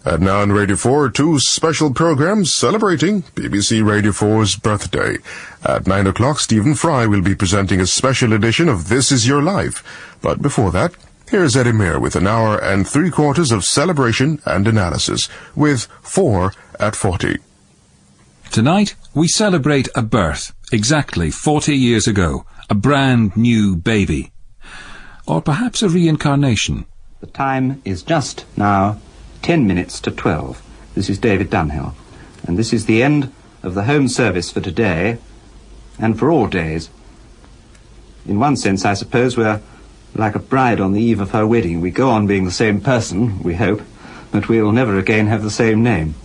And now on Radio 4, two special programs celebrating BBC Radio 4's birthday. At 9 o'clock, Stephen Fry will be presenting a special edition of This Is Your Life. But before that, here's Eddie Mair with an hour and 3/4 of celebration and analysis, with 4 at 40. Tonight, we celebrate a birth, exactly 40 years ago, a brand new baby. Or perhaps a reincarnation. The time is just now 10 minutes to 12. This is David Dunhill, and this is the end of the home service for today, and for all days. In one sense, I suppose, we're like a bride on the eve of her wedding. We go on being the same person, we hope, but we'll never again have the same name.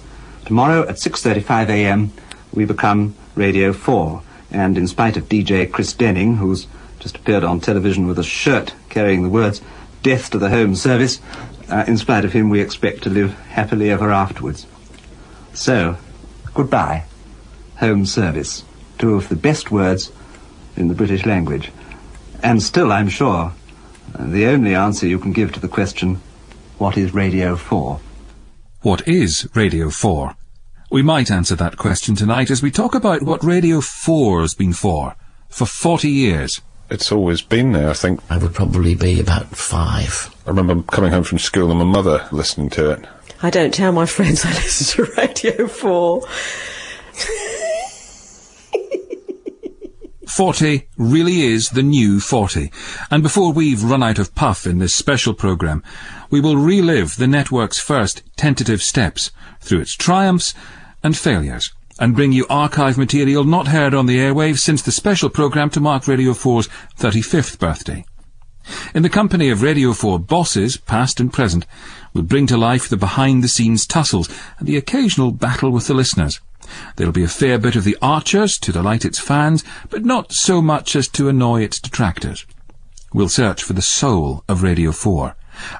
Tomorrow at 6:35 a.m. we become Radio 4, and in spite of DJ Chris Denning, who's just appeared on television with a shirt carrying the words, "Death to the Home Service," in spite of him we expect to live happily ever afterwards. So, goodbye, Home Service. Two of the best words in the British language. And still, I'm sure, the only answer you can give to the question, what is Radio 4? What is Radio 4? We might answer that question tonight as we talk about what Radio 4's been for 40 years. It's always been there, I think. I would probably be about 5. I remember coming home from school and my mother listening to it. I don't tell my friends I listen to Radio 4. 40 really is the new 40. And before we've run out of puff in this special programme, we will relive the network's first tentative steps through its triumphs and failures, and bring you archive material not heard on the airwaves since the special programme to mark Radio 4's 35th birthday. In the company of Radio 4 bosses, past and present, we'll bring to life the behind-the-scenes tussles and the occasional battle with the listeners. There'll be a fair bit of the Archers to delight its fans, but not so much as to annoy its detractors. We'll search for the soul of Radio 4,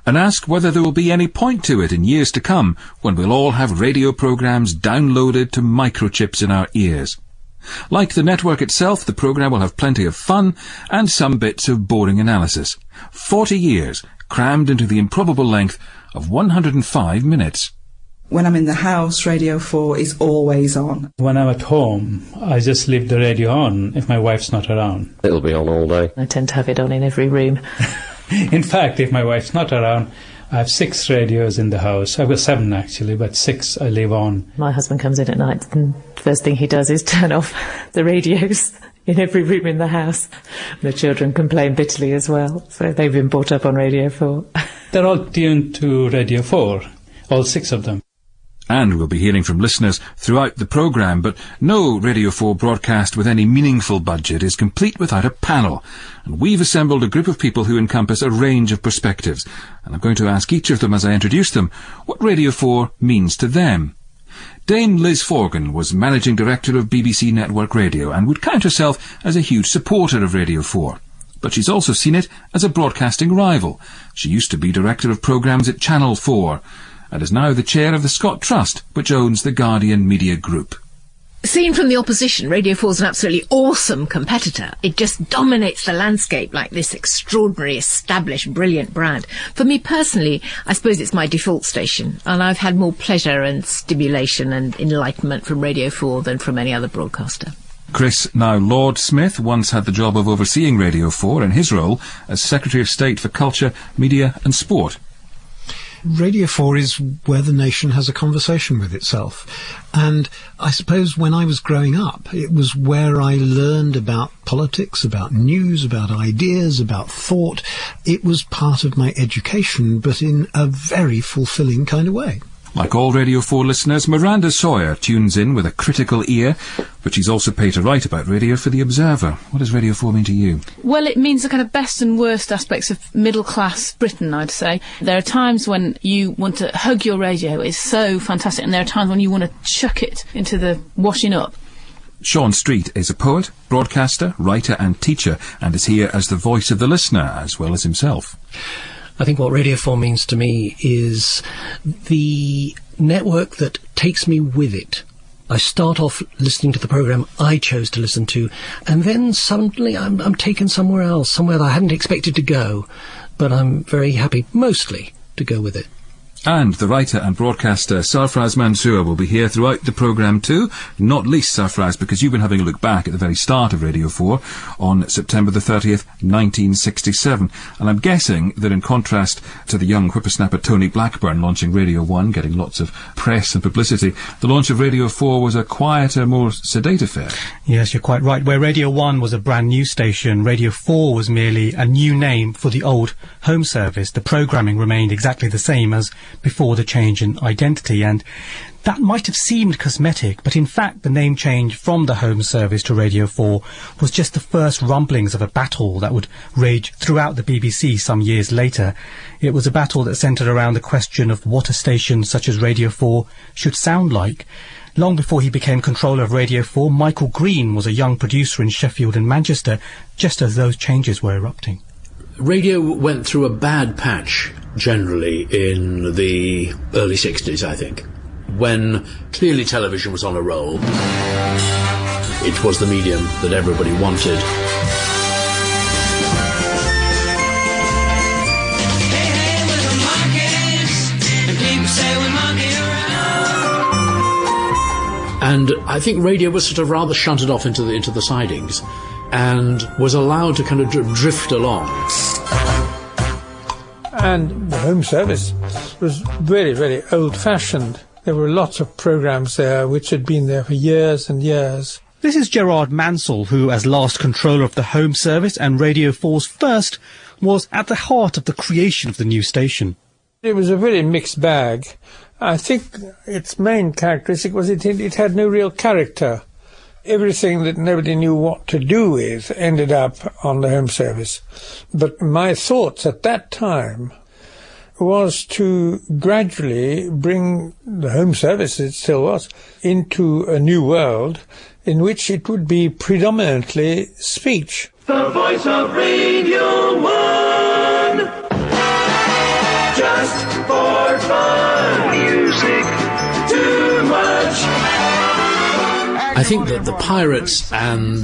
and ask whether there will be any point to it in years to come, when we'll all have radio programmes downloaded to microchips in our ears. Like the network itself, the programme will have plenty of fun, and some bits of boring analysis. 40 years, crammed into the improbable length of 105 minutes. When I'm in the house, Radio 4 is always on. When I'm at home, I just leave the radio on if my wife's not around. It'll be on all day. I tend to have it on in every room. In fact, if my wife's not around, I have 6 radios in the house. I've got 7 actually, but 6 I leave on. My husband comes in at night and the first thing he does is turn off the radios in every room in the house. The children complain bitterly as well, so they've been brought up on Radio 4. They're all tuned to Radio 4, all 6 of them. And we'll be hearing from listeners throughout the programme, but no Radio 4 broadcast with any meaningful budget is complete without a panel. And we've assembled a group of people who encompass a range of perspectives. And I'm going to ask each of them as I introduce them what Radio 4 means to them. Dame Liz Forgan was Managing Director of BBC Network Radio and would count herself as a huge supporter of Radio 4. But she's also seen it as a broadcasting rival. She used to be Director of Programmes at Channel 4, and is now the chair of the Scott Trust, which owns the Guardian Media Group. Seen from the opposition, Radio 4's an absolutely awesome competitor. It just dominates the landscape like this extraordinary, established, brilliant brand. For me personally, I suppose it's my default station, and I've had more pleasure and stimulation and enlightenment from Radio 4 than from any other broadcaster. Chris, now Lord Smith, once had the job of overseeing Radio 4 in his role as Secretary of State for Culture, Media and Sport. Radio 4 is where the nation has a conversation with itself. And I suppose when I was growing up, it was where I learned about politics, about news, about ideas, about thought. It was part of my education, but in a very fulfilling kind of way. Like all Radio 4 listeners, Miranda Sawyer tunes in with a critical ear, but she's also paid to write about radio for The Observer. What does Radio 4 mean to you? Well, it means the kind of best and worst aspects of middle-class Britain, I'd say. There are times when you want to hug your radio, it's so fantastic, and there are times when you want to chuck it into the washing up. Sean Street is a poet, broadcaster, writer and teacher, and is here as the voice of the listener, as well as himself. I think what Radio 4 means to me is the network that takes me with it. I start off listening to the programme I chose to listen to, and then suddenly I'm taken somewhere else, somewhere that I hadn't expected to go, but I'm very happy, mostly, to go with it. And the writer and broadcaster Sarfraz Manzoor will be here throughout the programme too, not least Sarfraz because you've been having a look back at the very start of Radio 4 on September the 30th, 1967. And I'm guessing that in contrast to the young whippersnapper Tony Blackburn launching Radio 1, getting lots of press and publicity, the launch of Radio 4 was a quieter, more sedate affair. Yes, you're quite right. Where Radio 1 was a brand new station, Radio 4 was merely a new name for the old home service. The programming remained exactly the same as before the change in identity, and that might have seemed cosmetic, but in fact the name change from the home service to Radio 4 was just the first rumblings of a battle that would rage throughout the BBC some years later. It was a battle that centred around the question of what a station such as Radio 4 should sound like. Long before he became controller of Radio 4, Michael Green was a young producer in Sheffield and Manchester, just as those changes were erupting. Radio went through a bad patch, generally, in the early 60s, I think, when clearly television was on a roll. It was the medium that everybody wanted. And I think radio was sort of rather shunted off into the sidings and was allowed to kind of drift along. And the home service was very, very old-fashioned. There were lots of programmes there which had been there for years and years. This is Gerard Mansell, who, as last controller of the home service and Radio 4's first, was at the heart of the creation of the new station. It was a very mixed bag. I think its main characteristic was it had no real character. Everything that nobody knew what to do with ended up on the home service. But my thoughts at that time was to gradually bring the home service, it still was, into a new world in which it would be predominantly speech. The voice of Radio 1, just for fun, music, too much. I think that the pirates and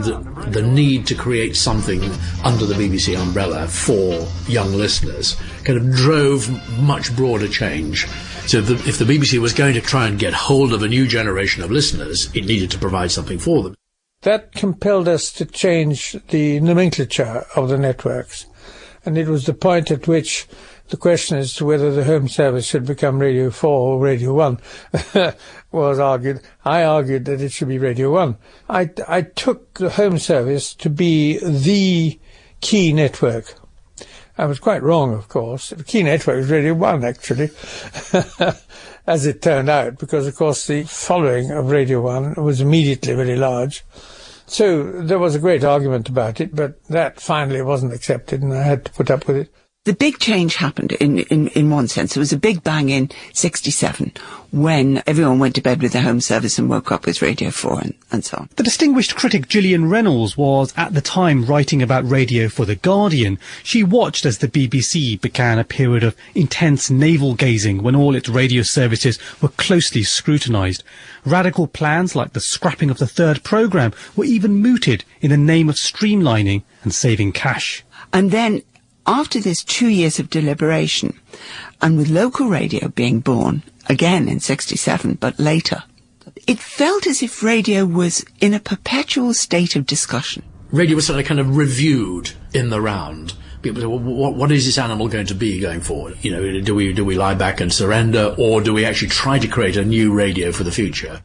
the need to create something under the BBC umbrella for young listeners kind of drove much broader change. So if the BBC was going to try and get hold of a new generation of listeners, it needed to provide something for them. That compelled us to change the nomenclature of the networks. And it was the point at which the question as to whether the home service should become Radio 4 or Radio 1 was argued. I argued that it should be Radio 1. I took the home service to be the key network. I was quite wrong, of course. The key network was Radio 1, actually, as it turned out, because, of course, the following of Radio 1 was immediately very large. So there was a great argument about it, but that finally wasn't accepted, and I had to put up with it. The big change happened in one sense. There was a big bang in 67 when everyone went to bed with the home service and woke up with Radio 4 and so on. The distinguished critic Gillian Reynolds was at the time writing about radio for The Guardian. She watched as the BBC began a period of intense navel-gazing when all its radio services were closely scrutinised. Radical plans like the scrapping of the third programme were even mooted in the name of streamlining and saving cash. And then, after this 2 years of deliberation, and with local radio being born, again in 67, but later, it felt as if radio was in a perpetual state of discussion. Radio was sort of kind of reviewed in the round. People say, well, what is this animal going to be going forward? You know, do we lie back and surrender, or do we actually try to create a new radio for the future?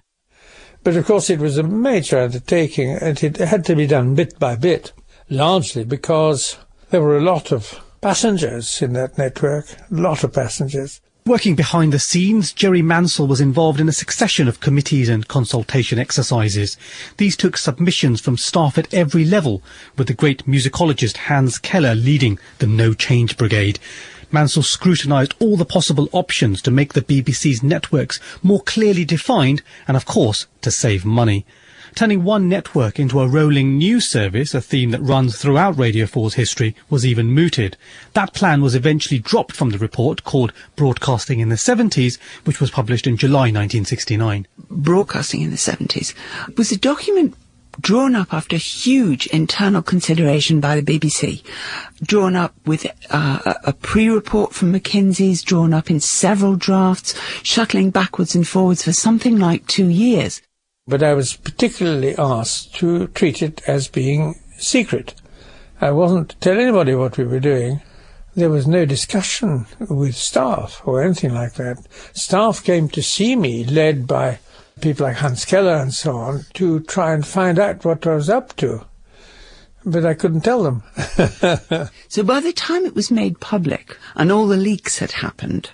But of course it was a major undertaking, and it had to be done bit by bit, largely because there were a lot of passengers in that network, a lot of passengers. Working behind the scenes, Jerry Mansell was involved in a succession of committees and consultation exercises. These took submissions from staff at every level, with the great musicologist Hans Keller leading the No Change Brigade. Mansell scrutinised all the possible options to make the BBC's networks more clearly defined and, of course, to save money. Turning one network into a rolling news service, a theme that runs throughout Radio 4's history, was even mooted. That plan was eventually dropped from the report called Broadcasting in the 70s, which was published in July 1969. Broadcasting in the 70s was a document drawn up after huge internal consideration by the BBC, drawn up with a pre-report from McKinsey's, drawn up in several drafts, shuttling backwards and forwards for something like 2 years. But I was particularly asked to treat it as being secret. I wasn't to tell anybody what we were doing. There was no discussion with staff or anything like that. Staff came to see me, led by people like Hans Keller and so on, to try and find out what I was up to. But I couldn't tell them. So by the time it was made public and all the leaks had happened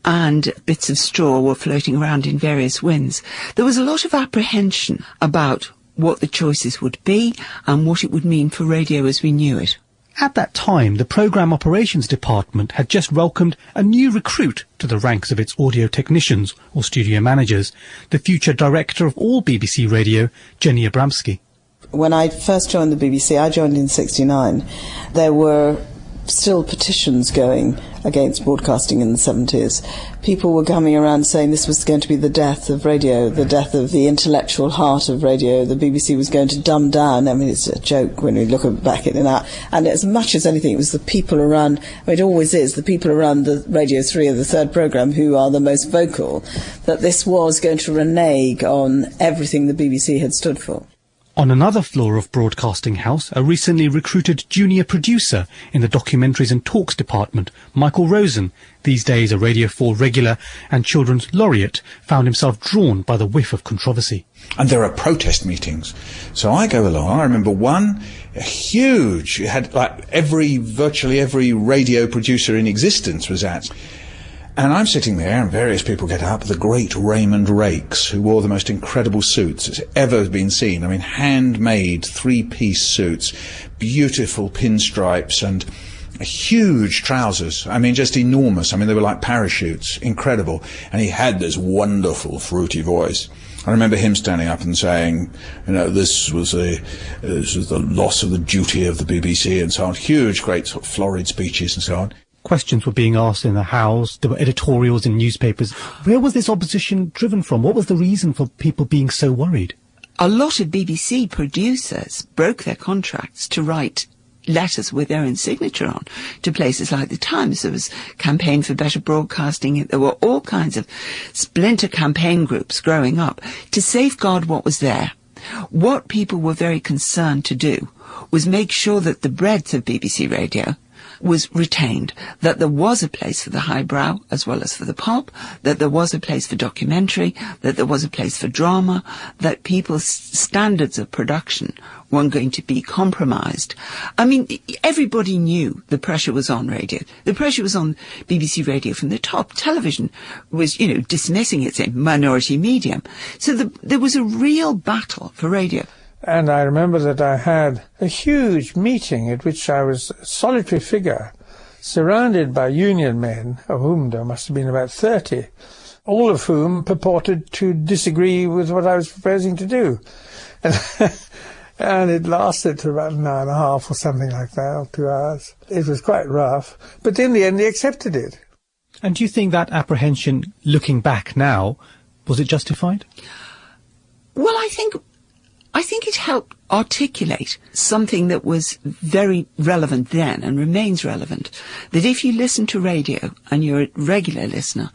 and bits of straw were floating around in various winds, there was a lot of apprehension about what the choices would be and what it would mean for radio as we knew it. At that time, the Programme Operations Department had just welcomed a new recruit to the ranks of its audio technicians, or studio managers, the future director of all BBC Radio, Jenny Abramsky. When I first joined the BBC, I joined in '69, there were still petitions going against broadcasting in the 70s. People were coming around saying this was going to be the death of radio, the death of the intellectual heart of radio. The BBC was going to dumb down. I mean, it's a joke when we look back at it now. And as much as anything, it was the people around, I mean, it always is, the people around the Radio 3 or the third programme who are the most vocal, that this was going to renege on everything the BBC had stood for. On another floor of Broadcasting House, a recently recruited junior producer in the Documentaries and Talks department, Michael Rosen, these days a Radio 4 regular and children's laureate, found himself drawn by the whiff of controversy. And there are protest meetings. So I go along. I remember one, huge, it had like virtually every radio producer in existence was at. And I'm sitting there, and various people get up, the great Raymond Rakes, who wore the most incredible suits that's ever been seen. I mean, handmade three-piece suits, beautiful pinstripes, and huge trousers. I mean, just enormous. I mean, they were like parachutes, incredible. And he had this wonderful, fruity voice. I remember him standing up and saying, you know, this was the loss of the duty of the BBC and so on. Huge, great sort of florid speeches and so on. Questions were being asked in the House, there were editorials in newspapers. Where was this opposition driven from? What was the reason for people being so worried? A lot of BBC producers broke their contracts to write letters with their own signature on to places like the Times. There was Campaign for Better Broadcasting. There were all kinds of splinter campaign groups growing up to safeguard what was there. What people were very concerned to do was make sure that the breadth of BBC Radio was retained, that there was a place for the highbrow as well as for the pop, that there was a place for documentary, that there was a place for drama, that people's standards of production weren't going to be compromised. I mean, everybody knew the pressure was on radio. The pressure was on BBC Radio from the top. Television was, you know, dismissing its minority medium. So there was a real battle for radio. And I remember that I had a huge meeting at which I was a solitary figure, surrounded by union men, of whom there must have been about 30, all of whom purported to disagree with what I was proposing to do. And it lasted for about an hour and a half or something like that, or 2 hours. It was quite rough, but in the end they accepted it. And do you think that apprehension, looking back now, was it justified? Well, I think it helped articulate something that was very relevant then and remains relevant. That if you listen to radio and you're a regular listener,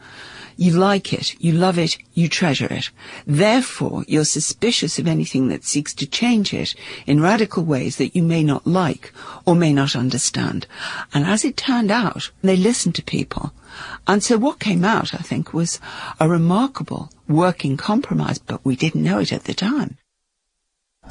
you like it, you love it, you treasure it. Therefore, you're suspicious of anything that seeks to change it in radical ways that you may not like or may not understand. And as it turned out, they listened to people. And so what came out, I think, was a remarkable working compromise, but we didn't know it at the time.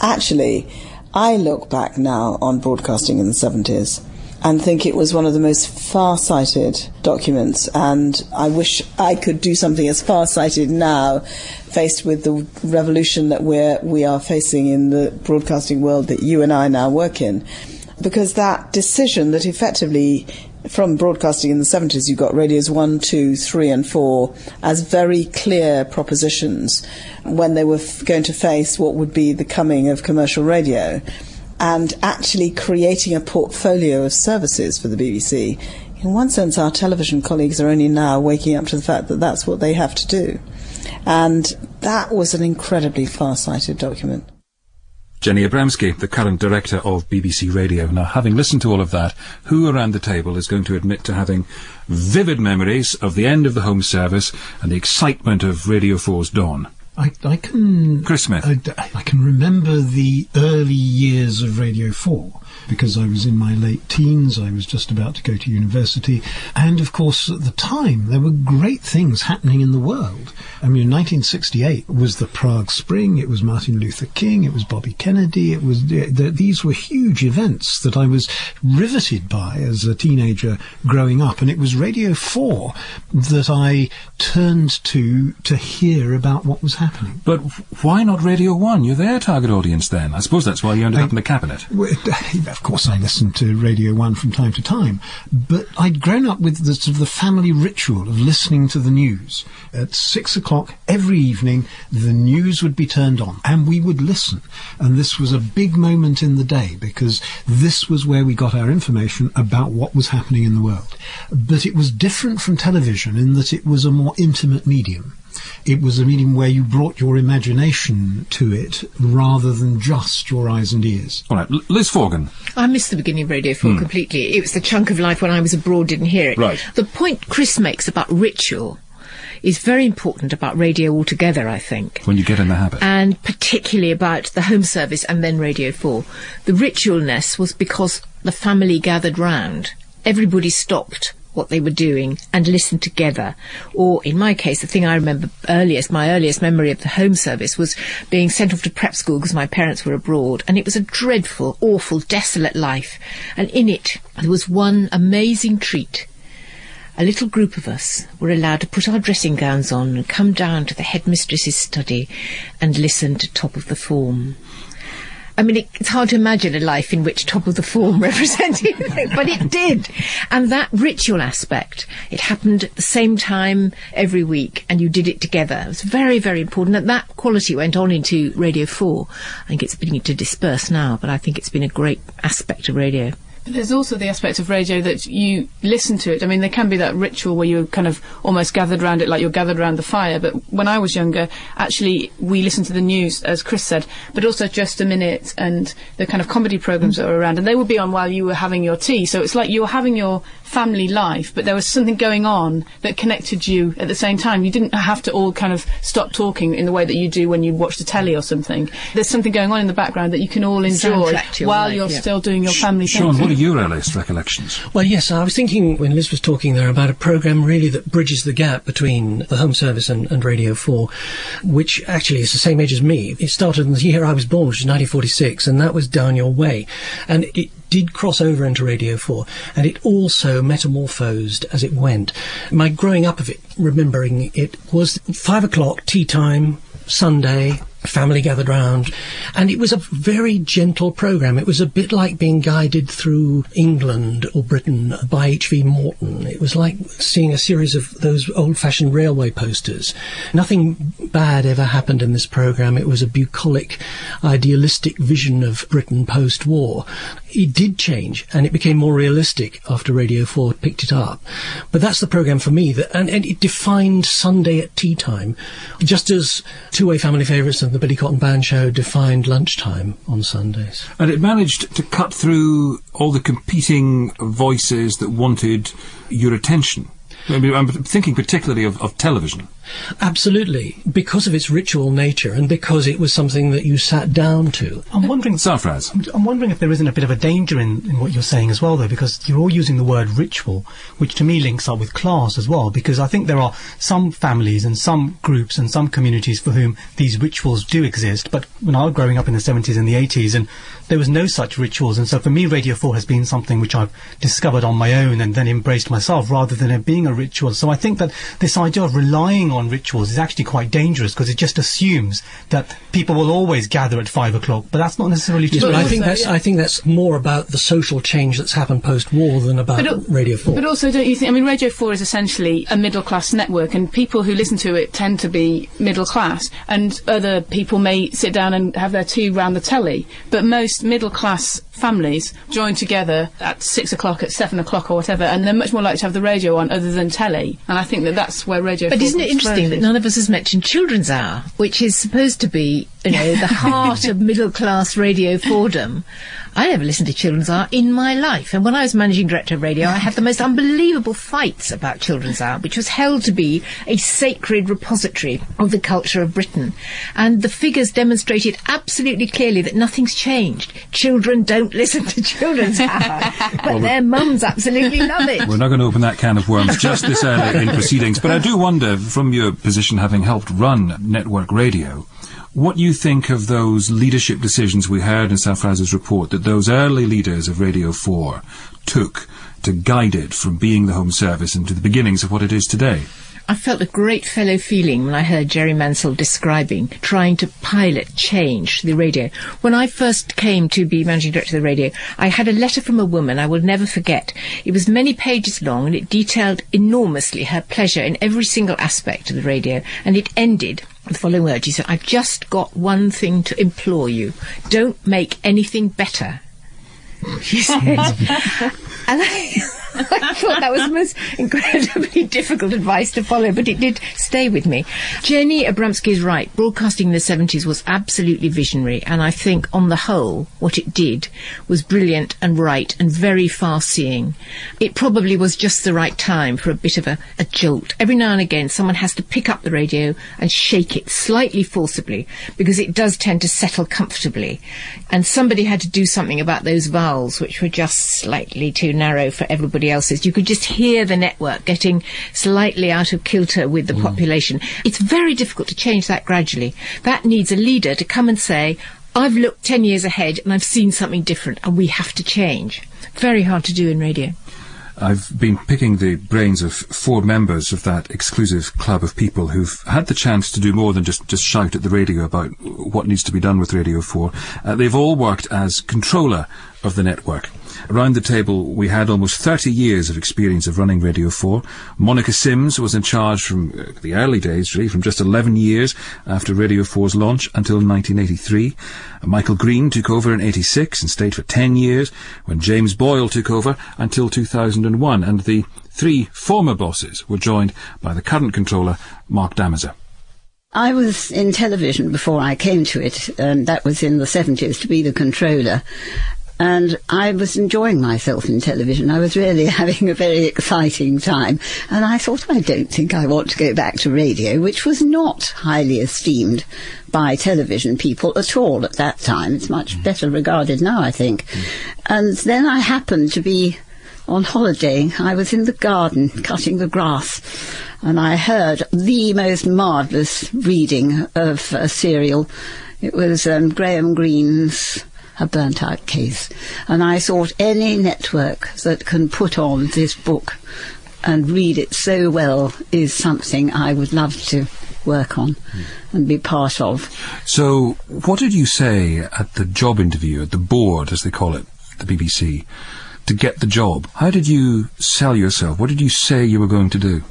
Actually, I look back now on broadcasting in the 70s and think it was one of the most far-sighted documents, and I wish I could do something as far-sighted now, faced with the revolution that we are facing in the broadcasting world that you and I now work in. Because that decision that effectively, from broadcasting in the 70s, you got radios 1, 2, 3 and 4 as very clear propositions when they were going to face what would be the coming of commercial radio, and actually creating a portfolio of services for the BBC. In one sense, our television colleagues are only now waking up to the fact that that's what they have to do. And that was an incredibly far-sighted document. Jenny Abramsky, the current director of BBC Radio. Now, having listened to all of that, who around the table is going to admit to having vivid memories of the end of the home service and the excitement of Radio 4's dawn? I can... Chris Smith. I can remember the early years of Radio 4, because I was in my late teens, I was just about to go to university, and of course at the time there were great things happening in the world. I mean, 1968 was the Prague Spring, it was Martin Luther King, it was Bobby Kennedy, it was these were huge events that I was riveted by as a teenager growing up, and it was Radio 4 that I turned to hear about what was happening. But why not Radio 1? You're their target audience then. I suppose that's why you ended up in the cabinet. Of course I listened to Radio 1 from time to time, but I'd grown up with the sort of the family ritual of listening to the news. At 6 o'clock every evening, the news would be turned on, and we would listen. And this was a big moment in the day, because this was where we got our information about what was happening in the world. But it was different from television in that it was a more intimate medium. It was a medium where you brought your imagination to it rather than just your eyes and ears. All right, Liz Forgan. I missed the beginning of Radio 4 completely. It was the chunk of life when I was abroad, didn't hear it. Right. The point Chris makes about ritual is very important about radio altogether, I think. When you get in the habit. And particularly about the home service and then Radio 4. The ritualness was because the family gathered round. Everybody stopped what they were doing and listened together. Or in my case, the thing I remember my earliest memory of the home service was being sent off to prep school because my parents were abroad, and it was a dreadful, awful, desolate life. And in it, there was one amazing treat. A little group of us were allowed to put our dressing gowns on and come down to the headmistress's study and listen to Top of the Form. I mean, it's hard to imagine a life in which Top of the Form represented, but it did. And that ritual aspect, it happened at the same time every week, and you did it together. It was very, very important. And that quality went on into Radio 4. I think it's beginning to disperse now, but I think it's been a great aspect of radio. There's also the aspect of radio that you listen to it. I mean, there can be that ritual where you're kind of almost gathered around it, like you're gathered around the fire. But when I was younger, actually, we listened to the news, as Chris said, but also Just a Minute and the kind of comedy programmes that were around. And they would be on while you were having your tea. So it's like you were having your family life, but there was something going on that connected you at the same time. You didn't have to all kind of stop talking in the way that you do when you watch the telly or something. There's something going on in the background that you can all enjoy while you're still doing your family thing. Sean, what are your earliest recollections? Well, yes, I was thinking when Liz was talking there about a programme really that bridges the gap between the home service and Radio 4, which actually is the same age as me. It started in the year I was born, which is 1946, and that was Down Your Way. And it did cross over into Radio 4, and it also metamorphosed as it went. My growing up of it, remembering it, was 5 o'clock, tea time, Sunday, family gathered round, and it was a very gentle programme. It was a bit like being guided through England or Britain by H.V. Morton. It was like seeing a series of those old-fashioned railway posters. Nothing bad ever happened in this programme. It was a bucolic, idealistic vision of Britain post-war. It did change, and it became more realistic after Radio 4 picked it up. But that's the programme for me, and it defined Sunday at tea time, just as Two-Way Family Favourites and the Billy Cotton Band Show defined lunchtime on Sundays. And it managed to cut through all the competing voices that wanted your attention. I mean, I'm thinking particularly of television. Absolutely, because of its ritual nature and because it was something that you sat down to. I'm wondering, Sarfraz, I'm wondering if there isn't a bit of a danger in what you're saying as well, though, because you're all using the word ritual, which to me links up with class as well, because I think there are some families and some groups and some communities for whom these rituals do exist. But when I was growing up in the 70s and the 80s, and there was no such rituals, and so for me Radio 4 has been something which I've discovered on my own and then embraced myself rather than it being a ritual. So I think that this idea of relying on rituals is actually quite dangerous, because it just assumes that people will always gather at 5 o'clock, but that's not necessarily true. Yes, but I think that's more about the social change that's happened post-war than about Radio 4. But also, don't you think, I mean, Radio 4 is essentially a middle-class network, and people who listen to it tend to be middle-class, and other people may sit down and have their tea round the telly, but most middle-class families join together at 6 o'clock, at 7 o'clock or whatever, and they're much more likely to have the radio on other than telly, and I think that that's where Radio 4 But isn't it interesting that none of us has mentioned Children's Hour, which is supposed to be the heart of middle-class Radio 4dom. I never listened to children's hour in my life. And when I was managing director of radio, I had the most unbelievable fights about children's hour, which was held to be a sacred repository of the culture of Britain. And the figures demonstrated absolutely clearly that nothing's changed. Children don't listen to children's hour, but their mums absolutely love it. We're not going to open that can of worms just this early in proceedings. But I do wonder, from your position having helped run network radio, what you think of those leadership decisions we heard in Sarfraz's report that those early leaders of Radio 4 took to guide it from being the home service into the beginnings of what it is today? I felt a great fellow feeling when I heard Jerry Mansell describing trying to pilot change the radio. When I first came to be managing director of the radio, I had a letter from a woman I will never forget. It was many pages long and it detailed enormously her pleasure in every single aspect of the radio, and it ended with the following words. She said, "I've just got one thing to implore you. Don't make anything better," she said. And I thought that was the most incredibly difficult advice to follow, but it did stay with me. Jenny Abramsky is right. Broadcasting in the 70s was absolutely visionary, and I think, on the whole, what it did was brilliant and right and very far-seeing. It probably was just the right time for a bit of a jolt. Every now and again, someone has to pick up the radio and shake it slightly forcibly, because it does tend to settle comfortably. And somebody had to do something about those vowels, which were just slightly too narrow for everybody else's. You could just hear the network getting slightly out of kilter with the population. It's very difficult to change that gradually. That needs a leader to come and say, I've looked 10 years ahead and I've seen something different and we have to change. Very hard to do in radio. I've been picking the brains of 4 members of that exclusive club of people who've had the chance to do more than just shout at the radio about what needs to be done with Radio 4. They've all worked as controller of the network. Around the table, we had almost 30 years of experience of running Radio 4. Monica Sims was in charge from the early days, really, from just 11 years after Radio 4's launch until 1983. Michael Green took over in 86 and stayed for 10 years, when James Boyle took over until 2001. And the 3 former bosses were joined by the current controller, Mark Damazer. I was in television before I came to it, and that was in the 70s, to be the controller. And I was enjoying myself in television. I was really having a very exciting time. And I thought, I don't think I want to go back to radio, which was not highly esteemed by television people at all at that time. It's much better regarded now, I think. And then I happened to be on holiday. I was in the garden cutting the grass, and I heard the most marvellous reading of a serial. It was Graham Greene's A Burnt Out Case, and I thought any network that can put on this book and read it so well is something I would love to work on and be part of. So what did you say at the job interview, at the board, as they call it, the BBC, to get the job? How did you sell yourself? What did you say you were going to do?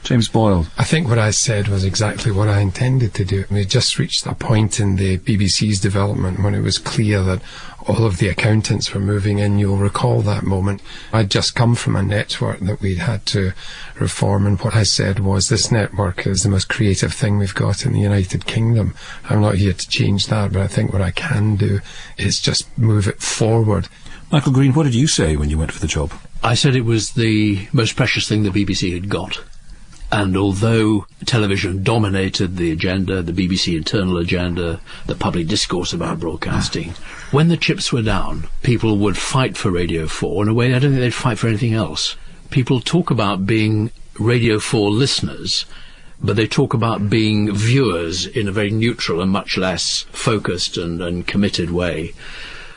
James Boyle. I think what I said was exactly what I intended to do. We just reached a point in the BBC's development when it was clear that all of the accountants were moving in. You'll recall that moment. I'd just come from a network that we'd had to reform, and what I said was, this network is the most creative thing we've got in the United Kingdom. I'm not here to change that, but I think what I can do is just move it forward. Michael Green, what did you say when you went for the job? I said it was the most precious thing the BBC had got. And although television dominated the agenda, the BBC internal agenda, the public discourse about broadcasting, when the chips were down, people would fight for Radio 4 in a way I don't think they'd fight for anything else. People talk about being Radio 4 listeners, but they talk about being viewers in a very neutral and much less focused and committed way.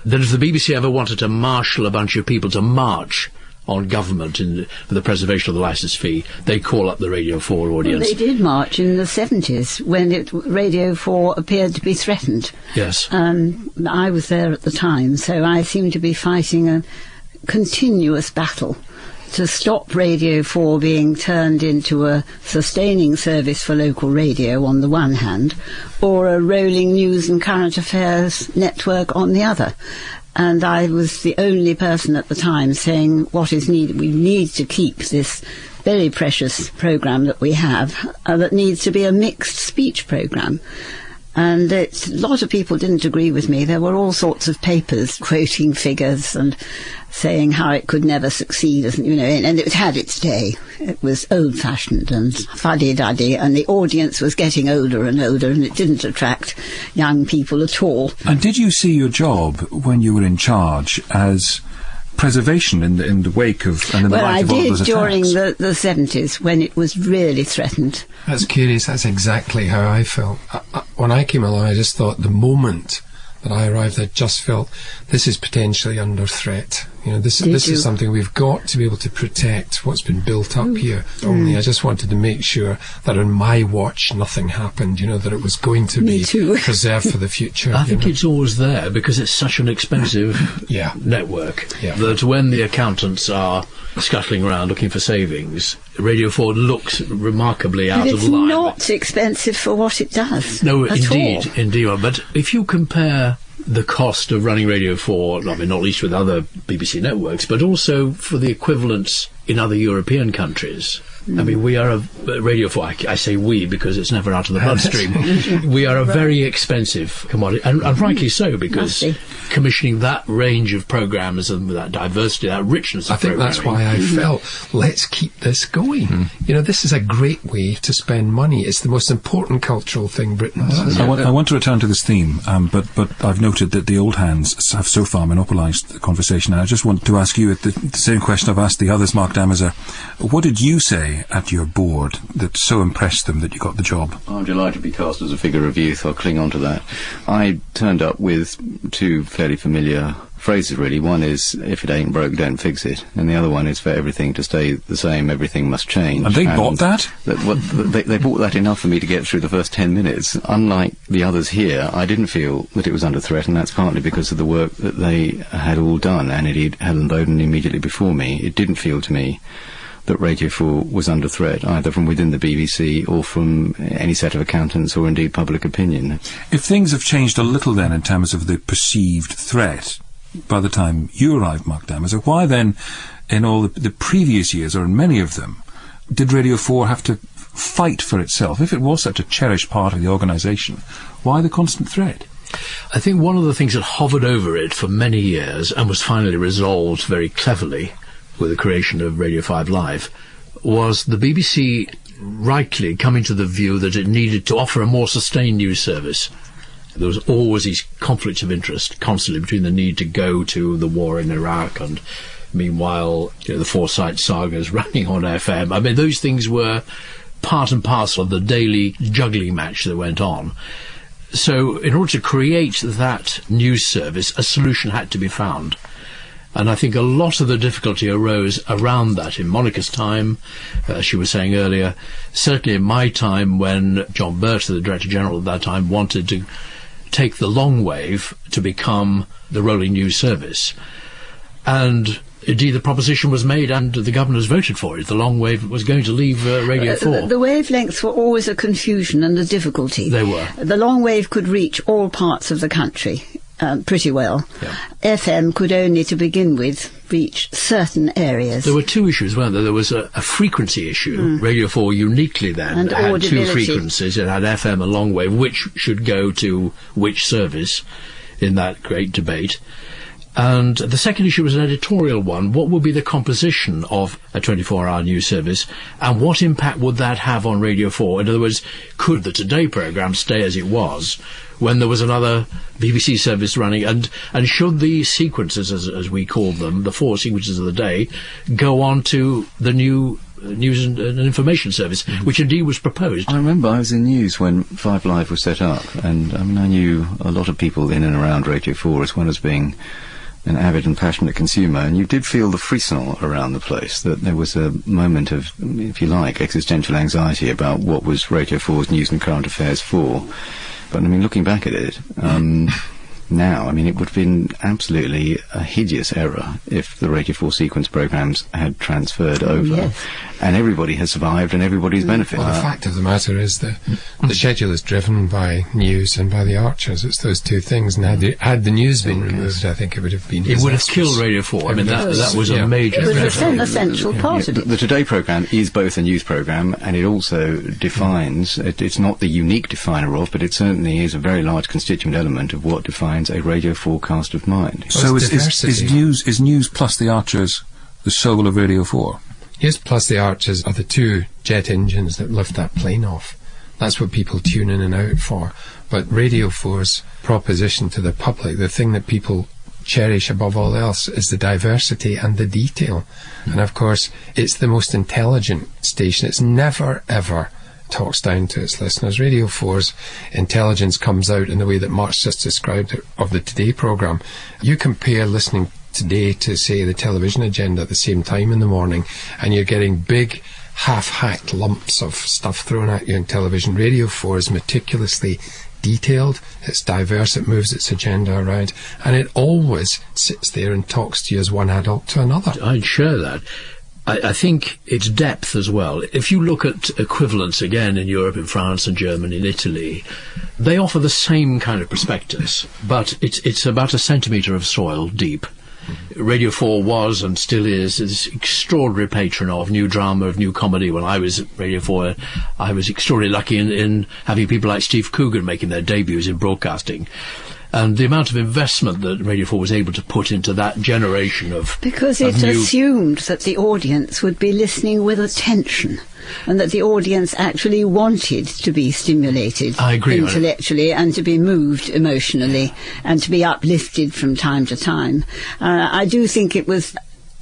That if the BBC ever wanted to marshal a bunch of people to march on government for the preservation of the licence fee, they call up the Radio 4 audience. Well, they did march in the 70s when Radio 4 appeared to be threatened. Yes. I was there at the time, so I seem to be fighting a continuous battle to stop Radio 4 being turned into a sustaining service for local radio on the one hand, or a rolling news and current affairs network on the other. And I was the only person at the time saying what is needed. We need to keep this very precious programme that we have, that needs to be a mixed speech programme. And a lot of people didn't agree with me. There were all sorts of papers quoting figures and saying how it could never succeed, and it had its day. It was old-fashioned and fuddy-duddy, and the audience was getting older and older, and it didn't attract young people at all. And did you see your job when you were in charge as preservation in the wake of and in the light of all those attacks? Well, I did during the 70s when it was really threatened. That's curious. That's exactly how I felt. When I came along, I just thought the moment that I arrived, I just felt this is potentially under threat. This is something we've got to be able to protect what's been built up here. Only I just wanted to make sure that on my watch nothing happened, that it was going to be preserved for the future. I think it's always there because it's such an expensive network that when the accountants are scuttling around looking for savings, Radio 4 looks remarkably out of line. It's not expensive for what it does. No, indeed. But if you compare the cost of running Radio 4, not least with other BBC networks, but also for the equivalents in other European countries. We are a Radio 4, I say we because it's never out of the bloodstream. We are a very expensive commodity, and rightly so, because commissioning that range of programmes and that diversity, that richness of programming. I think that's why I felt, let's keep this going. This is a great way to spend money. It's the most important cultural thing Britain has. I want to return to this theme, but I've noted that the old hands have so far monopolised the conversation, and I just want to ask you the same question I've asked the others, Mark Damazer. What did you say at your board that so impressed them that you got the job? I'm delighted to be cast as a figure of youth. I'll cling on to that. I turned up with two fairly familiar phrases, really. One is, if it ain't broke, don't fix it. And the other one is, for everything to stay the same, everything must change. And they bought that? They bought that enough for me to get through the first 10 minutes. Unlike the others here, I didn't feel that it was under threat, and that's partly because of the work that they had all done. And indeed, Helen Bowden immediately before me, it didn't feel to me that Radio 4 was under threat, either from within the BBC or from any set of accountants or indeed public opinion. If things have changed a little then in terms of the perceived threat by the time you arrived, Mark Damazer, why then, in all the previous years, or in many of them, did Radio 4 have to fight for itself? If it was such a cherished part of the organisation, why the constant threat? I think one of the things that hovered over it for many years and was finally resolved very cleverly with the creation of Radio 5 Live, was the BBC rightly coming to the view that it needed to offer a more sustained news service. There was always these conflicts of interest constantly between the need to go to the war in Iraq and meanwhile the Foresight sagas running on FM. Those things were part and parcel of the daily juggling match that went on. So in order to create that news service, a solution had to be found. And I think a lot of the difficulty arose around that in Monica's time, as she was saying earlier, certainly in my time when John Burt, the Director General at that time, wanted to take the long wave to become the rolling news service. And indeed the proposition was made and the governors voted for it. The long wave was going to leave Radio 4. The wavelengths were always a confusion and a difficulty. They were. The long wave could reach all parts of the country. Pretty well. Yeah. FM could only, to begin with, reach certain areas. There were two issues, weren't there? There was a frequency issue. Radio 4 uniquely then and had two frequencies. It had FM and long wave, which should go to which service in that great debate. And the second issue was an editorial one. What would be the composition of a 24-hour news service, and what impact would that have on Radio 4? In other words, could the Today programme stay as it was when there was another BBC service running, and should the sequences, as we called them, the four sequences of the day, go on to the new news and information service, which indeed was proposed? I remember I was in news when 5 Live was set up, and I knew a lot of people in and around Radio 4 as well as being an avid and passionate consumer, and you did feel the frisson around the place, that there was a moment of, if you like, existential anxiety about what was Radio 4's news and current affairs for. But looking back at it, now. I mean, it would have been absolutely a hideous error if the Radio 4 sequence programmes had transferred over. Yes. And everybody has survived and everybody's benefited. Well, the fact of the matter is that the schedule is driven by news and by the Archers. It's those two things. And had the news been removed, I think it would have been It would have killed Radio 4. I mean, that was a major... It was an essential part of it. The Today programme is both a news programme and it also defines, it's not the unique definer of, but it certainly is a very large constituent element of what defines a Radio 4 cast of mind. So is news plus the Archers the soul of Radio 4? Yes, plus the Archers are the two jet engines that lift that plane off. That's what people tune in and out for. But Radio 4's proposition to the public, the thing that people cherish above all else, is the diversity and the detail. And of course, it's the most intelligent station. It's never, ever talks down to its listeners. Radio 4's intelligence comes out in the way that Mark's just described it, of the Today programme. You compare listening today to, say, the television agenda at the same time in the morning, and you're getting big half-hacked lumps of stuff thrown at you on television. Radio 4 is meticulously detailed, it's diverse, it moves its agenda around, and it always sits there and talks to you as one adult to another. I'd share that. I think it's depth as well. If you look at equivalents again in Europe, in France and Germany and Italy, they offer the same kind of perspectives, but it's about a centimetre of soil deep. Radio 4 was and still is this extraordinary patron of new drama, of new comedy. When I was at Radio 4, I was extraordinarily lucky in having people like Steve Coogan making their debuts in broadcasting. And the amount of investment that Radio 4 was able to put into that generation of... Because it assumed that the audience would be listening with attention, and that the audience actually wanted to be stimulated intellectually and to be moved emotionally and to be uplifted from time to time. I do think it was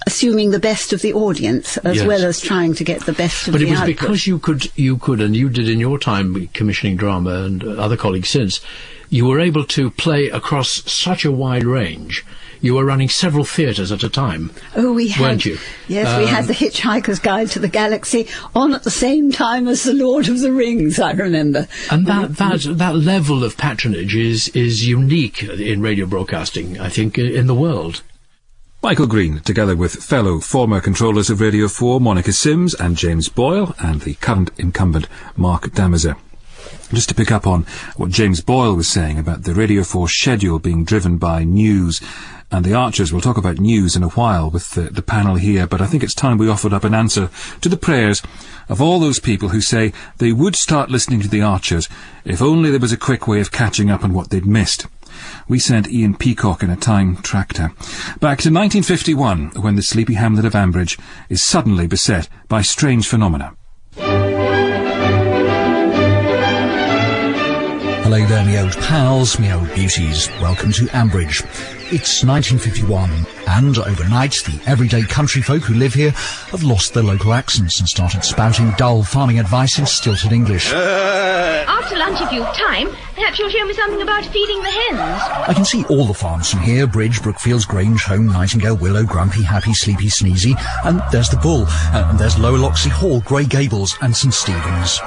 assuming the best of the audience as well as trying to get the best of the output. But it was because you could, and you did in your time commissioning drama and other colleagues since, you were able to play across such a wide range. You were running several theatres at a time. Oh, we had. Weren't you? Yes, we had The Hitchhiker's Guide to the Galaxy on at the same time as The Lord of the Rings, I remember. And that level of patronage is unique in radio broadcasting, I think, in the world. Michael Green, together with fellow former controllers of Radio 4, Monica Sims and James Boyle, and the current incumbent, Mark Damizer. Just to pick up on what James Boyle was saying about the Radio 4 schedule being driven by news and the Archers. We'll talk about news in a while with the panel here, but I think it's time we offered up an answer to the prayers of all those people who say they would start listening to the Archers if only there was a quick way of catching up on what they'd missed. We sent Ian Peacock in a time tractor back to 1951, when the sleepy hamlet of Ambridge is suddenly beset by strange phenomena. Hello there, me old pals, me old beauties. Welcome to Ambridge. It's 1951, and overnight the everyday country folk who live here have lost their local accents and started spouting dull farming advice in stilted English. After lunch, if you've time, perhaps you'll show me something about feeding the hens. I can see all the farms from here: Bridge, Brookfields, Grange, Home, Nightingale, Willow, Grumpy, Happy, Sleepy, Sneezy, and there's the Bull, and there's Lower Loxley Hall, Grey Gables, and St Stephen's.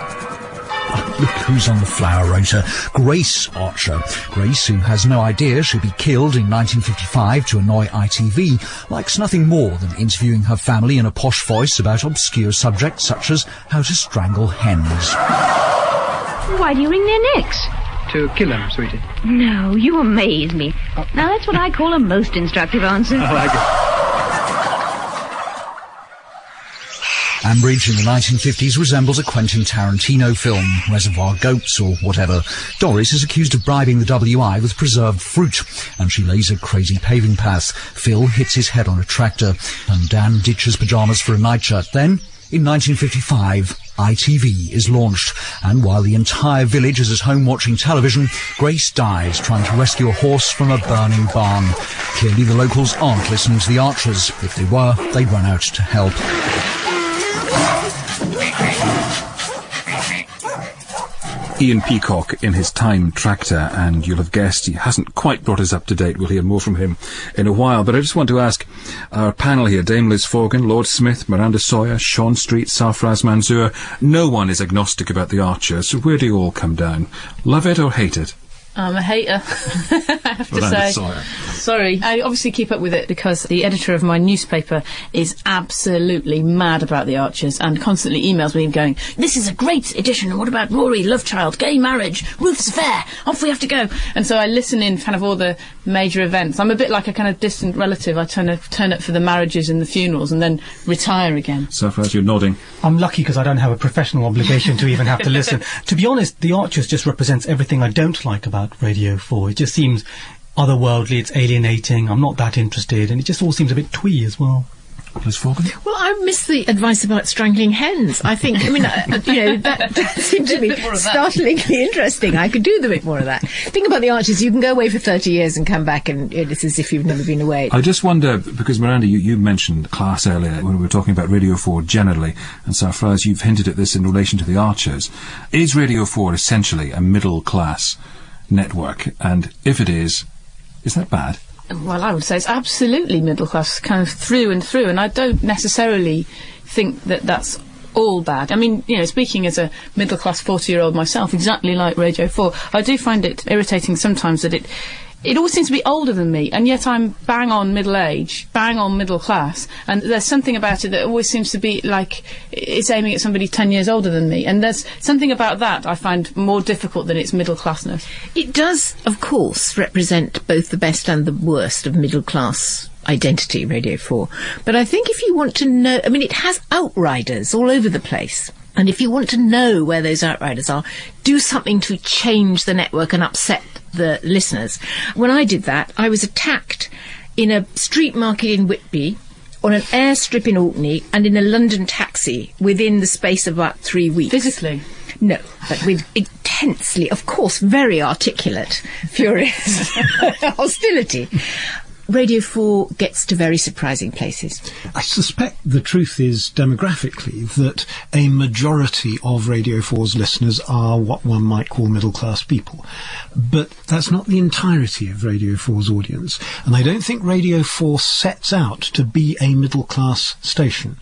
Look who's on the flower rota. Grace Archer. Grace, who has no idea she'll be killed in 1955 to annoy ITV, likes nothing more than interviewing her family in a posh voice about obscure subjects such as how to strangle hens. Why do you wring their necks? To kill them, sweetie. No, you amaze me. Now that's what I call a most instructive answer. I like it. Ambridge in the 1950s resembles a Quentin Tarantino film, Reservoir Goats or whatever. Doris is accused of bribing the WI with preserved fruit, and she lays a crazy paving path. Phil hits his head on a tractor, and Dan ditches pyjamas for a nightshirt. Then, in 1955, ITV is launched, and while the entire village is at home watching television, Grace dies trying to rescue a horse from a burning barn. Clearly the locals aren't listening to the Archers. If they were, they'd run out to help. Ian Peacock in his time tractor, and you'll have guessed he hasn't quite brought us up to date. We'll hear more from him in a while, but I just want to ask our panel here: Dame Liz Forgan, Lord Smith, Miranda Sawyer, Sean Street, Sarfraz Manzoor. No one is agnostic about the Archers, so where do you all come down? Love it or hate it? I'm a hater, I have to Miranda say. Sawyer. Sorry. I obviously keep up with it because the editor of my newspaper is absolutely mad about the Archers and constantly emails me going, this is a great edition, what about Rory, love child, gay marriage, Ruth's affair, off we have to go. And so I listen in kind of all the major events. I'm a bit like a kind of distant relative. I turn up for the marriages and the funerals and then retire again. Sarfraz, you're nodding. I'm lucky because I don't have a professional obligation to even have to listen. To be honest, the Archers just represents everything I don't like about Radio 4. It just seems otherworldly, it's alienating, I'm not that interested, and it just all seems a bit twee as well. Liz Forgan? Well, I miss the advice about strangling hens. I think, that seemed to me startlingly interesting. I could do the bit more of that. Think about the Archers. You can go away for 30 years and come back and it's as if you've never been away. I just wonder, because Miranda, you mentioned class earlier when we were talking about Radio 4 generally, and Sarfraz, you've hinted at this in relation to the Archers. Is Radio 4 essentially a middle-class network? And if it is that bad? Well, I would say it's absolutely middle class, kind of through and through, and I don't necessarily think that that's all bad. I mean, speaking as a middle class 40-year-old myself, exactly like Radio 4, I do find it irritating sometimes that it always seems to be older than me, and yet I'm bang on middle age, bang on middle class, and there's something about it that always seems to be like it's aiming at somebody 10 years older than me, and there's something about that I find more difficult than its middle classness. It does, of course, represent both the best and the worst of middle class identity, Radio 4. But I think if you want to know, it has outriders all over the place. And if you want to know where those outriders are, do something to change the network and upset the listeners. When I did that, I was attacked in a street market in Whitby, on an airstrip in Orkney, and in a London taxi within the space of about 3 weeks. Physically? No, but with intensely, of course, very articulate, furious hostility. Radio 4 gets to very surprising places. I suspect the truth is, demographically, that a majority of Radio 4's listeners are what one might call middle-class people. But that's not the entirety of Radio 4's audience, and I don't think Radio 4 sets out to be a middle-class station.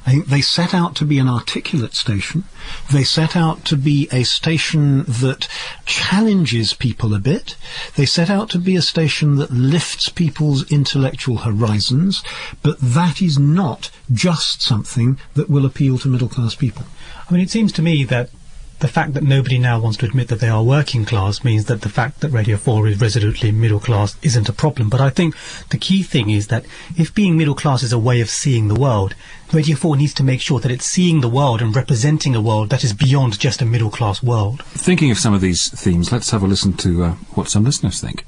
I think they set out to be an articulate station. They set out to be a station that challenges people a bit. They set out to be a station that lifts people's intellectual horizons, but that is not just something that will appeal to middle-class people. It seems to me that the fact that nobody now wants to admit that they are working class means that the fact that Radio 4 is resolutely middle class isn't a problem. But I think the key thing is that if being middle class is a way of seeing the world, Radio 4 needs to make sure that it's seeing the world and representing a world that is beyond just a middle class world. Thinking of some of these themes, let's have a listen to what some listeners think.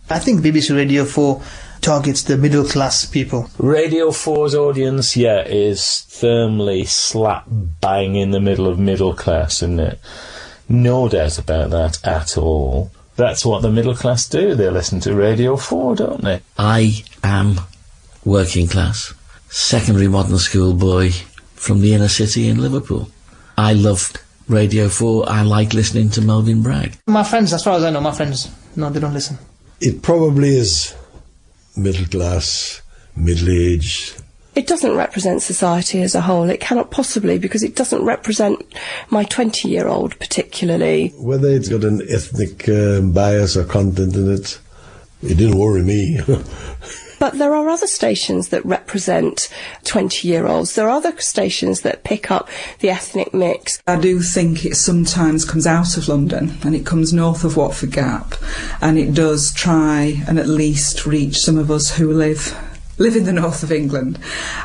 I think BBC Radio 4 targets the middle class people. Radio 4's audience, is firmly slap bang in the middle of middle class, isn't it? No doubt about that at all. That's what the middle class do. They listen to Radio 4, don't they? I am working class, secondary modern school boy from the inner city in Liverpool. I love Radio 4. I like listening to Melvyn Bragg. My friends, as far as I know, no, they don't listen. It probably is middle class, middle-aged. It doesn't represent society as a whole. It cannot possibly, because it doesn't represent my 20-year-old particularly. Whether it's got an ethnic bias or content in it, it didn't worry me. But there are other stations that represent 20-year-olds. There are other stations that pick up the ethnic mix. I do think it sometimes comes out of London and it comes north of Watford Gap, and it does try and at least reach some of us who live in the north of England.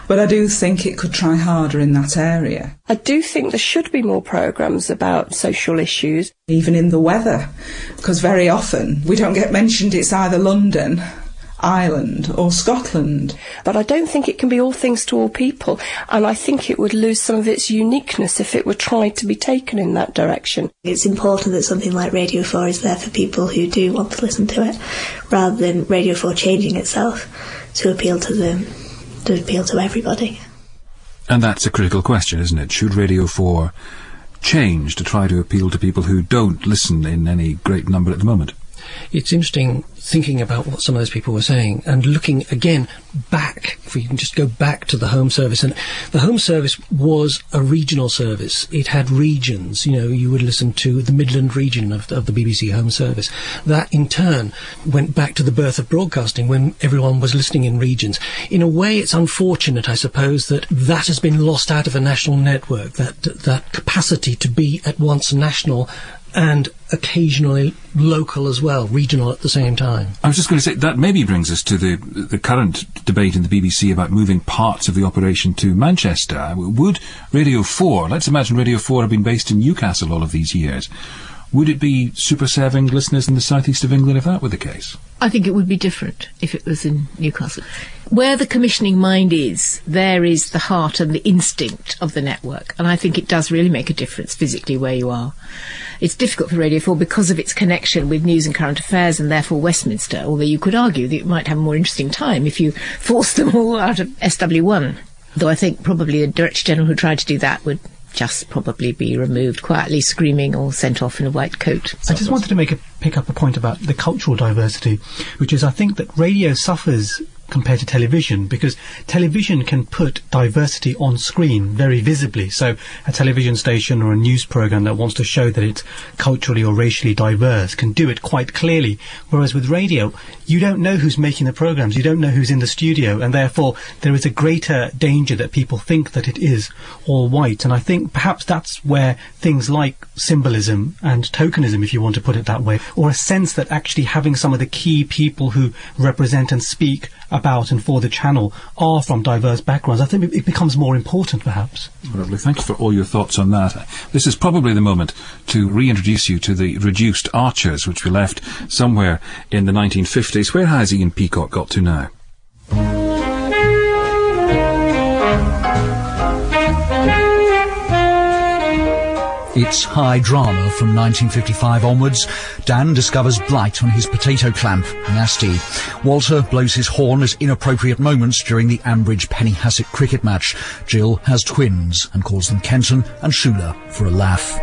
But I do think it could try harder in that area. I do think there should be more programmes about social issues. Even in the weather, because very often we don't get mentioned. It's either London, Ireland or Scotland. But I don't think it can be all things to all people, and I think it would lose some of its uniqueness if it were tried to be taken in that direction. It's important that something like Radio 4 is there for people who do want to listen to it, rather than Radio 4 changing itself to appeal to them, to appeal to everybody. And that's a critical question, isn't it? Should Radio 4 change to try to appeal to people who don't listen in any great number at the moment? it's interesting thinking about what some of those people were saying and looking again back, if we can just go back to the Home Service. And the Home Service was a regional service. It had regions. You know, you would listen to the Midland region of the BBC Home Service. That in turn went back to the birth of broadcasting when everyone was listening in regions. In a way, it's unfortunate, I suppose, that has been lost out of a national network, that capacity to be at once national and occasionally local as well, regional at the same time. I was just going to say, that maybe brings us to the current debate in the BBC about moving parts of the operation to Manchester. Would Radio 4, let's imagine Radio 4 had been based in Newcastle all of these years, would it be super-serving listeners in the southeast of England if that were the case? I think it would be different if it was in Newcastle. Where the commissioning mind is, there is the heart and the instinct of the network, and I think it does really make a difference physically where you are. It's difficult for Radio 4 because of its connection with news and current affairs and therefore Westminster, although you could argue that it might have a more interesting time if you forced them all out of SW1. Though I think probably the Director General who tried to do that would just probably be removed quietly, screaming, or sent off in a white coat. I just wanted to pick up a point about the cultural diversity, which is I think that radio suffers compared to television, because television can put diversity on screen very visibly. So a television station or a news program that wants to show that it's culturally or racially diverse can do it quite clearly, whereas with radio you don't know who's making the programs, you don't know who's in the studio, and therefore there is a greater danger that people think that it is all white. And I think perhaps that's where things like symbolism and tokenism, if you want to put it that way, or a sense that actually having some of the key people who represent and speak about and for the channel are from diverse backgrounds, I think it becomes more important perhaps. Lovely. Thank you for all your thoughts on that. This is probably the moment to reintroduce you to the reduced Archers, which we left somewhere in the 1950s. Where has Ian Peacock got to now? It's high drama from 1955 onwards. Dan discovers blight on his potato clamp. Nasty. Walter blows his horn at inappropriate moments during the Ambridge Penny-Hassett cricket match. Jill has twins and calls them Kenton and Shula for a laugh.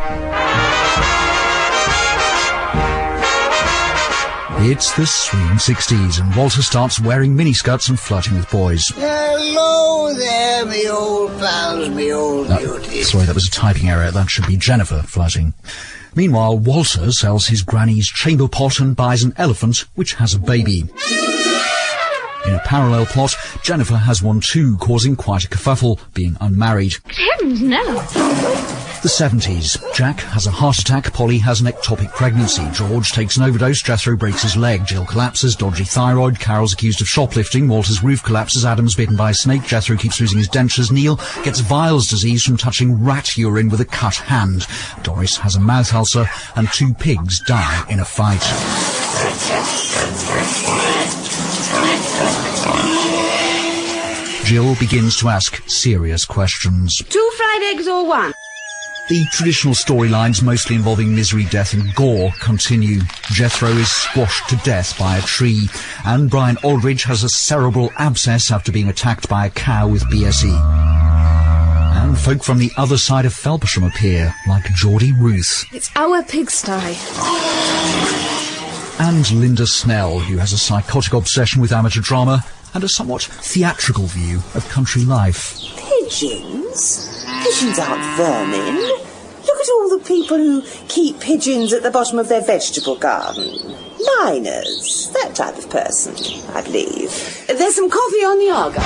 It's the swinging 60s and Walter starts wearing miniskirts and flirting with boys. Hello there, me old pals, me old beauties. Sorry, that was a typing error. That should be Jennifer flirting. Meanwhile, Walter sells his granny's chamber pot and buys an elephant which has a baby. In a parallel plot, Jennifer has one too, causing quite a kerfuffle, being unmarried. Heavens, no. The 70s. Jack has a heart attack, Polly has an ectopic pregnancy, George takes an overdose, Jethro breaks his leg, Jill collapses, dodgy thyroid, Carol's accused of shoplifting, Walter's roof collapses, Adam's bitten by a snake, Jethro keeps losing his dentures, Neil gets Weil's disease from touching rat urine with a cut hand, Doris has a mouth ulcer, and 2 pigs die in a fight. Jill begins to ask serious questions. 2 fried eggs or 1? The traditional storylines, mostly involving misery, death and gore, continue. Jethro is squashed to death by a tree, and Brian Aldridge has a cerebral abscess after being attacked by a cow with BSE. And folk from the other side of Felpersham appear, like Geordie Ruth. It's our pigsty. And Linda Snell, who has a psychotic obsession with amateur drama and a somewhat theatrical view of country life. Pigeons? Pigeons aren't vermin. Look at all the people who keep pigeons at the bottom of their vegetable garden. Miners, that type of person, I believe. There's some coffee on the Arga.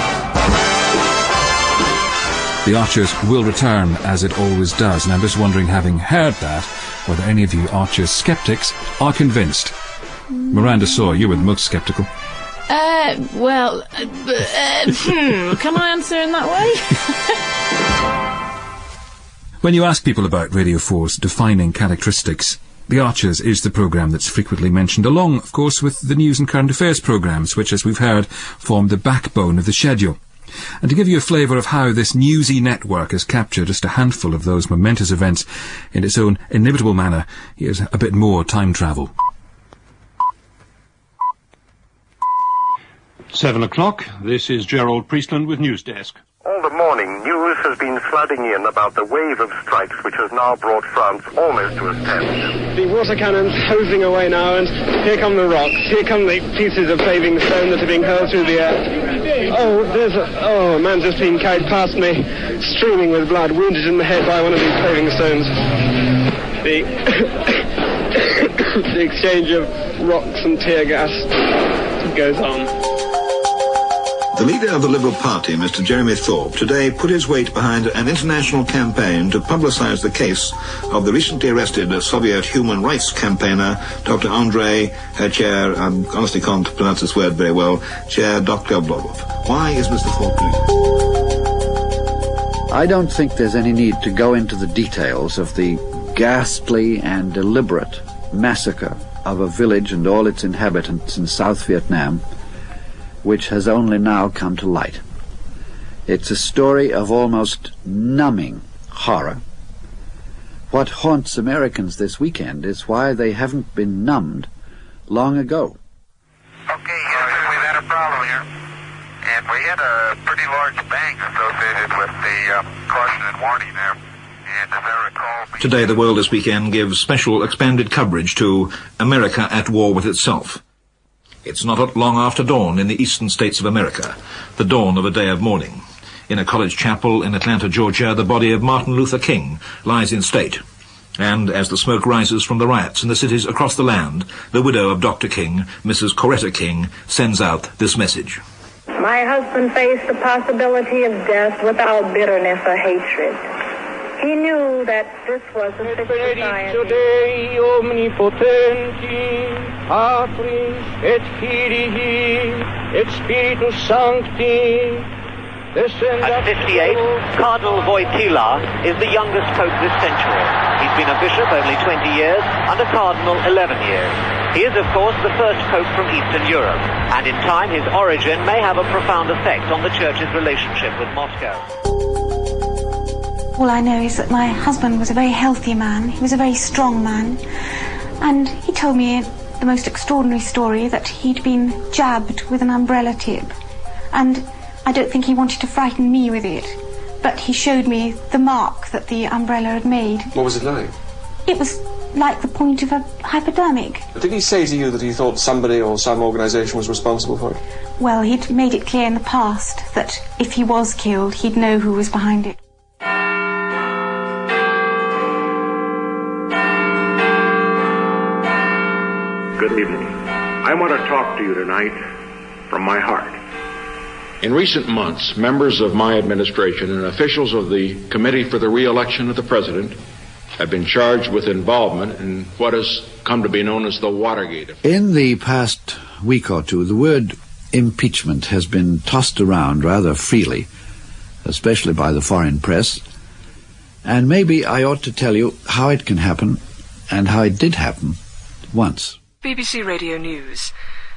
The Archers will return, as it always does, and I'm just wondering, having heard that, whether any of you Archers skeptics are convinced. Miranda Sawyer, you were the most sceptical. Can I answer in that way? When you ask people about Radio 4's defining characteristics, The Archers is the programme that's frequently mentioned, along, of course, with the news and current affairs programmes, which, as we've heard, form the backbone of the schedule. And to give you a flavour of how this newsy network has captured just a handful of those momentous events in its own inimitable manner, here's a bit more time travel. 7 o'clock. This is Gerald Priestland with News Desk. All the morning, news has been flooding in about the wave of strikes which has now brought France almost to a standstill. The water cannon's hosing away now, and here come the rocks. Here come the pieces of paving stone that are being hurled through the air. A man just been carried past me, streaming with blood, wounded in the head by one of these paving stones. The exchange of rocks and tear gas goes on. The leader of the Liberal Party, Mr. Jeremy Thorpe, today put his weight behind an international campaign to publicise the case of the recently arrested Soviet human rights campaigner, Dr. Andrei Chair, I honestly can't pronounce this word very well, Chair Dr. Oblorov. Why is Mr. Thorpe doing it? I don't think there's any need to go into the details of the ghastly and deliberate massacre of a village and all its inhabitants in South Vietnam, which has only now come to light. It's a story of almost numbing horror. What haunts Americans this weekend is why they haven't been numbed long ago. Okay, we've had a problem here. And we had a pretty large bang associated with the caution and warning there. And as I recall... Today, the world this weekend gives special expanded coverage to America at war with itself. It's not long after dawn in the eastern states of America, the dawn of a day of mourning. In a college chapel in Atlanta, Georgia, the body of Martin Luther King lies in state. And as the smoke rises from the riots in the cities across the land, the widow of Dr. King, Mrs. Coretta King, sends out this message. My husband faced the possibility of death without bitterness or hatred. He knew that this was a sick society. Today, omnipotenti, Patris et Filii et Spiritus Sancti. At 58, Cardinal Wojtyla is the youngest pope this century. He's been a bishop only 20 years and a cardinal 11 years. He is, of course, the first pope from Eastern Europe, and in time his origin may have a profound effect on the Church's relationship with Moscow. All I know is that my husband was a very healthy man, he was a very strong man, and he told me the most extraordinary story that he'd been jabbed with an umbrella tip. And I don't think he wanted to frighten me with it, but he showed me the mark that the umbrella had made. What was it like? It was like the point of a hypodermic. Did he say to you that he thought somebody or some organisation was responsible for it? Well, he'd made it clear in the past that if he was killed, he'd know who was behind it. Good evening. I want to talk to you tonight from my heart. In recent months, members of my administration and officials of the Committee for the Re-election of the President have been charged with involvement in what has come to be known as the Watergate. In the past week or two, the word impeachment has been tossed around rather freely, especially by the foreign press, and maybe I ought to tell you how it can happen and how it did happen once. BBC Radio News.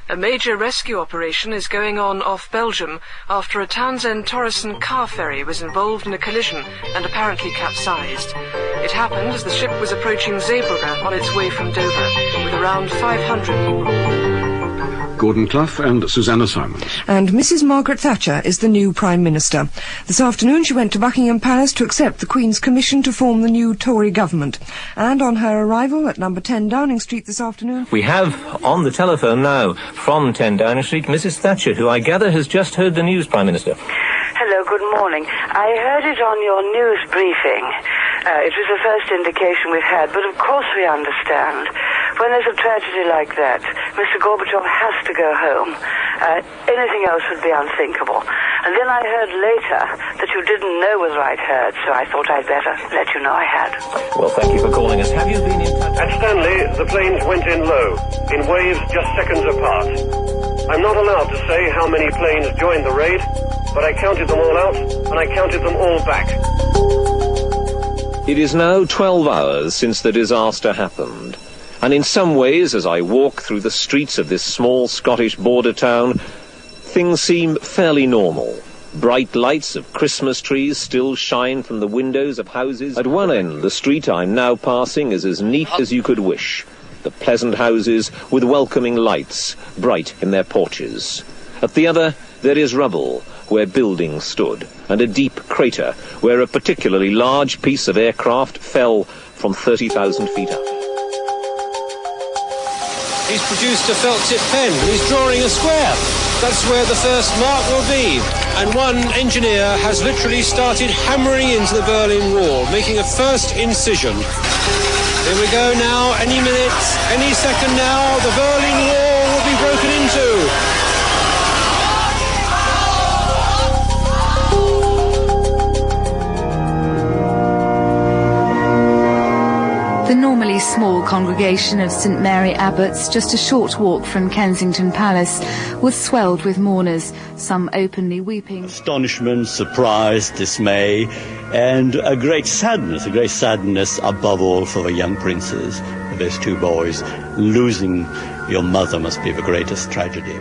A major rescue operation is going on off Belgium after a Townsend-Torreson car ferry was involved in a collision and apparently capsized. It happened as the ship was approaching Zeebrugge on its way from Dover, with around 500 people. Gordon Clough and Susanna Simons. And Mrs. Margaret Thatcher is the new Prime Minister. This afternoon she went to Buckingham Palace to accept the Queen's commission to form the new Tory government. And on her arrival at number 10 Downing Street this afternoon... We have on the telephone now from 10 Downing Street Mrs. Thatcher, who I gather has just heard the news, Prime Minister. Hello, good morning. I heard it on your news briefing. It was the first indication we've had, but of course we understand. When there's a tragedy like that, Mr. Gorbachev has to go home. Anything else would be unthinkable. And then I heard later that you didn't know whether I'd heard, so I thought I'd better let you know I had. Well, thank you for calling us. Have you been in touch? At Stanley, the planes went in low, in waves just seconds apart. I'm not allowed to say how many planes joined the raid, but I counted them all out, and I counted them all back. It is now 12 hours since the disaster happened, and in some ways, as I walk through the streets of this small Scottish border town, things seem fairly normal. Bright lights of Christmas trees still shine from the windows of houses. At one end, the street I'm now passing is as neat as you could wish. The pleasant houses with welcoming lights, bright in their porches. At the other, there is rubble, where buildings stood, and a deep crater where a particularly large piece of aircraft fell from 30,000 feet up. He's produced a felt tip pen and he's drawing a square. That's where the first mark will be. And one engineer has literally started hammering into the Berlin Wall, making a first incision. Here we go now, any minute, any second now, the Berlin Wall will be broken into. The normally small congregation of St Mary Abbots, just a short walk from Kensington Palace, was swelled with mourners, some openly weeping. Astonishment, surprise, dismay, and a great sadness above all for the young princes, those two boys. Losing your mother must be the greatest tragedy.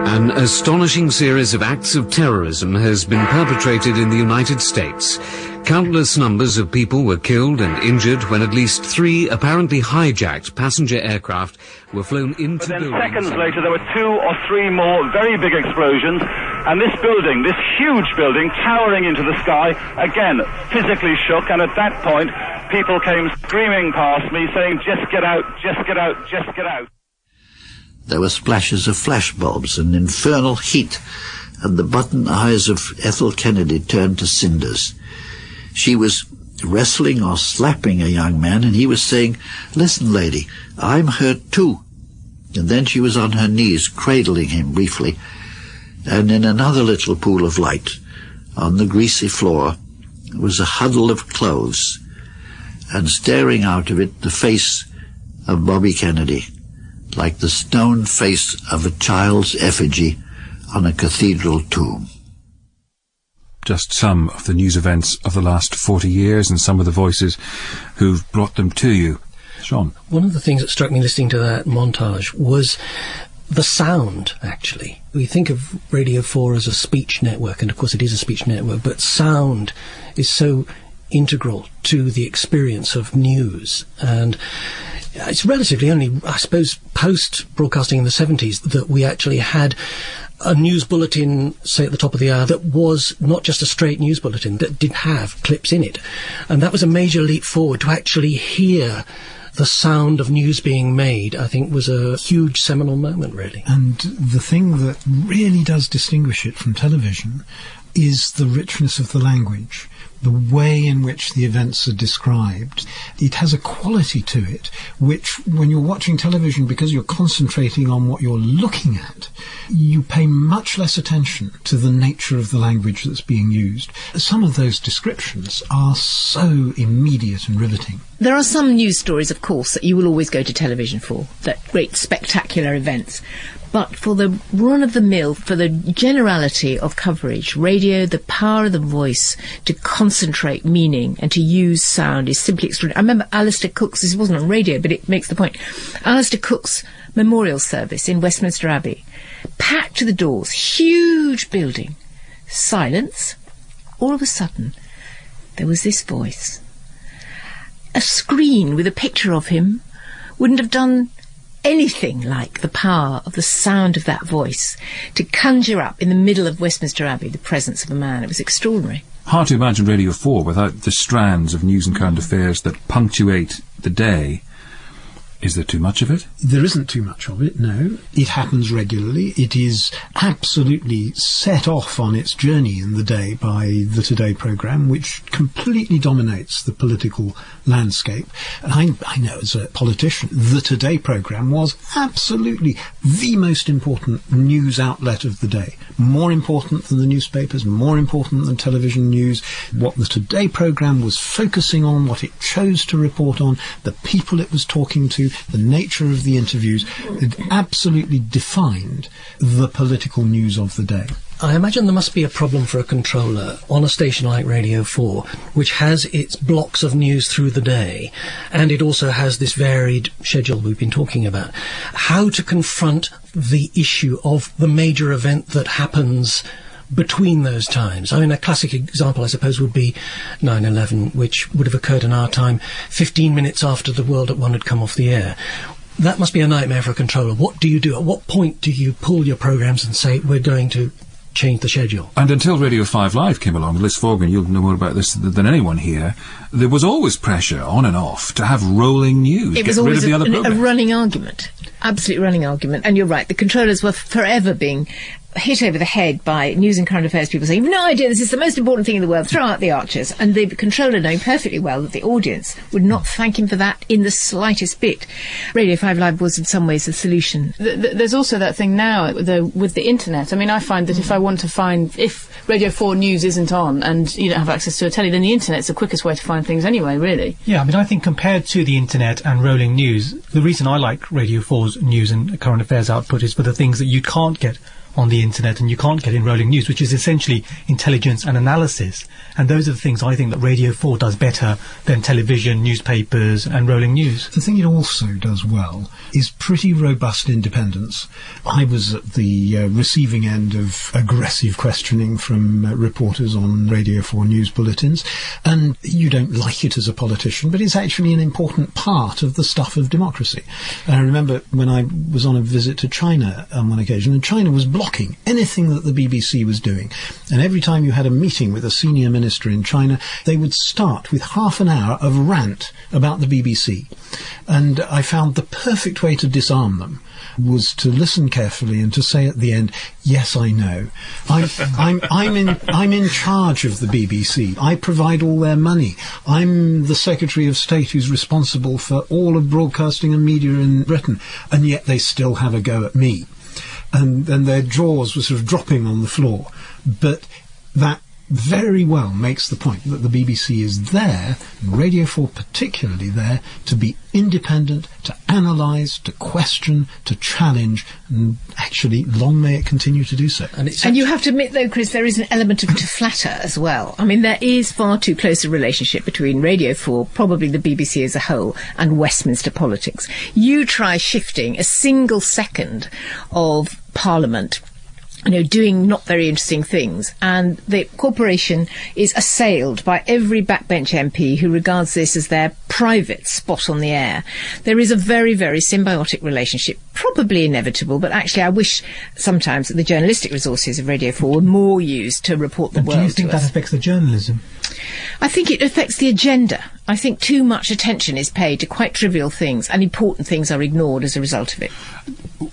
An astonishing series of acts of terrorism has been perpetrated in the United States. Countless numbers of people were killed and injured when at least 3 apparently hijacked passenger aircraft were flown into buildings. But then seconds later there were 2 or 3 more very big explosions, and this building, this huge building, towering into the sky, again physically shook, and at that point people came screaming past me saying, "Just get out, just get out, just get out." There were splashes of flashbulbs and infernal heat, and the button eyes of Ethel Kennedy turned to cinders. She was wrestling or slapping a young man, and he was saying, "Listen, lady, I'm hurt too." And then she was on her knees, cradling him briefly. And in another little pool of light, on the greasy floor, was a huddle of clothes, and staring out of it the face of Bobby Kennedy, like the stone face of a child's effigy on a cathedral tomb. Just some of the news events of the last 40 years and some of the voices who've brought them to you. Sean? One of the things that struck me listening to that montage was the sound, actually. We think of Radio 4 as a speech network, and of course it is a speech network, but sound is so integral to the experience of news. And it's relatively only, I suppose, post-broadcasting in the 70s that we actually had a news bulletin, say at the top of the hour, that was not just a straight news bulletin, that did have clips in it. And that was a major leap forward. To actually hear the sound of news being made, I think, was a huge seminal moment, really. And the thing that really does distinguish it from television is the richness of the language, the way in which the events are described. It has a quality to it which, when you're watching television, because you're concentrating on what you're looking at, you pay much less attention to the nature of the language that's being used. Some of those descriptions are so immediate and riveting. There are some news stories, of course, that you will always go to television for, that great spectacular events. But for the run-of-the-mill, for the generality of coverage, radio, the power of the voice to concentrate meaning and to use sound is simply extraordinary. I remember Alistair Cook's, this wasn't on radio, but it makes the point, Alistair Cook's memorial service in Westminster Abbey. Packed to the doors, huge building, silence. All of a sudden, there was this voice. A screen with a picture of him wouldn't have done anything like the power of the sound of that voice to conjure up in the middle of Westminster Abbey the presence of a man. It was extraordinary. Hard to imagine Radio 4 without the strands of news and current affairs that punctuate the day. Is there too much of it? There isn't too much of it, no. It happens regularly. It is absolutely set off on its journey in the day by the Today programme, which completely dominates the political landscape. And I know as a politician, the Today programme was absolutely the most important news outlet of the day. More important than the newspapers, more important than television news. What the Today programme was focusing on, what it chose to report on, the people it was talking to, the nature of the interviews, it absolutely defined the political news of the day. I imagine there must be a problem for a controller on a station like Radio 4, which has its blocks of news through the day, and it also has this varied schedule we've been talking about. How to confront the issue of the major event that happens between those times. I mean, a classic example, I suppose, would be 9/11, which would have occurred in our time 15 minutes after the World at One had come off the air. That must be a nightmare for a controller. What do you do? At what point do you pull your programmes and say, we're going to changed the schedule. And until Radio 5 Live came along, Liz Forgan, you'll know more about this than anyone here, there was always pressure, on and off, to have rolling news. It was always a running argument. Absolute running argument. And you're right, the controllers were forever being hit over the head by news and current affairs people saying, no idea, this is the most important thing in the world, throw out the Archers. And the controller knowing perfectly well that the audience would not thank him for that in the slightest bit. Radio 5 Live was in some ways the solution. There's also that thing now with the internet. I mean, I find that if I want to find, if Radio 4 News isn't on and you don't have access to a telly, then the internet's the quickest way to find things anyway, really. Yeah, I mean, I think compared to the internet and rolling news, the reason I like Radio 4's news and current affairs output is for the things that you can't get on the internet and you can't get in rolling news, which is essentially intelligence and analysis. And those are the things I think that Radio 4 does better than television, newspapers and rolling news. The thing it also does well is pretty robust independence. I was at the receiving end of aggressive questioning from reporters on Radio 4 news bulletins, and you don't like it as a politician, but it's actually an important part of the stuff of democracy. And I remember when I was on a visit to China on one occasion, and China was blocking anything that the BBC was doing. And every time you had a meeting with a senior minister in China, they would start with half an hour of rant about the BBC. And I found the perfect way to disarm them was to listen carefully and to say at the end, yes, I know. I'm in charge of the BBC. I provide all their money. I'm the Secretary of State who's responsible for all of broadcasting and media in Britain. And yet they still have a go at me. And their jaws were sort of dropping on the floor. But that very well makes the point that the BBC is there, and Radio 4 particularly there, to be independent, to analyse, to question, to challenge, and actually, long may it continue to do so. And you have to admit, though, Chris, there is an element of to flatter as well. I mean, there is far too close a relationship between Radio 4, probably the BBC as a whole, and Westminster politics. You try shifting a single second of Parliament, doing not very interesting things, and the corporation is assailed by every backbench MP who regards this as their private spot on the air. There is a very, very symbiotic relationship, probably inevitable, but actually I wish sometimes that the journalistic resources of Radio 4 were more used to report the world to us. Do you think that affects the journalism? I think it affects the agenda. I think too much attention is paid to quite trivial things, and important things are ignored as a result of it.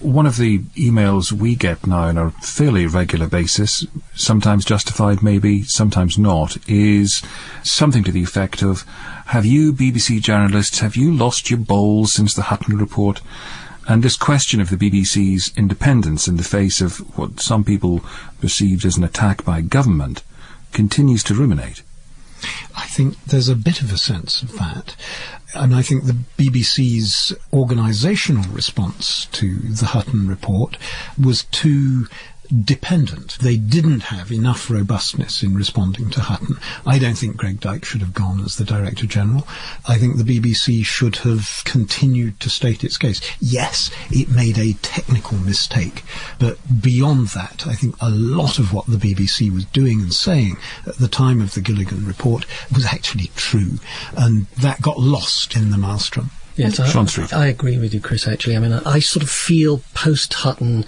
One of the emails we get now on a fairly regular basis, sometimes justified maybe, sometimes not, is something to the effect of, have you, BBC journalists, have you lost your bowls since the Hutton report? And this question of the BBC's independence in the face of what some people perceived as an attack by government continues to ruminate. I think there's a bit of a sense of that. And I think the BBC's organisational response to the Hutton report was too dependent. They didn't have enough robustness in responding to Hutton. I don't think Greg Dyke should have gone as the Director General. I think the BBC should have continued to state its case. Yes, it made a technical mistake, but beyond that, I think a lot of what the BBC was doing and saying at the time of the Gilligan report was actually true, and that got lost in the maelstrom. Yes, I agree with you, Chris, actually. I mean, I sort of feel post-Hutton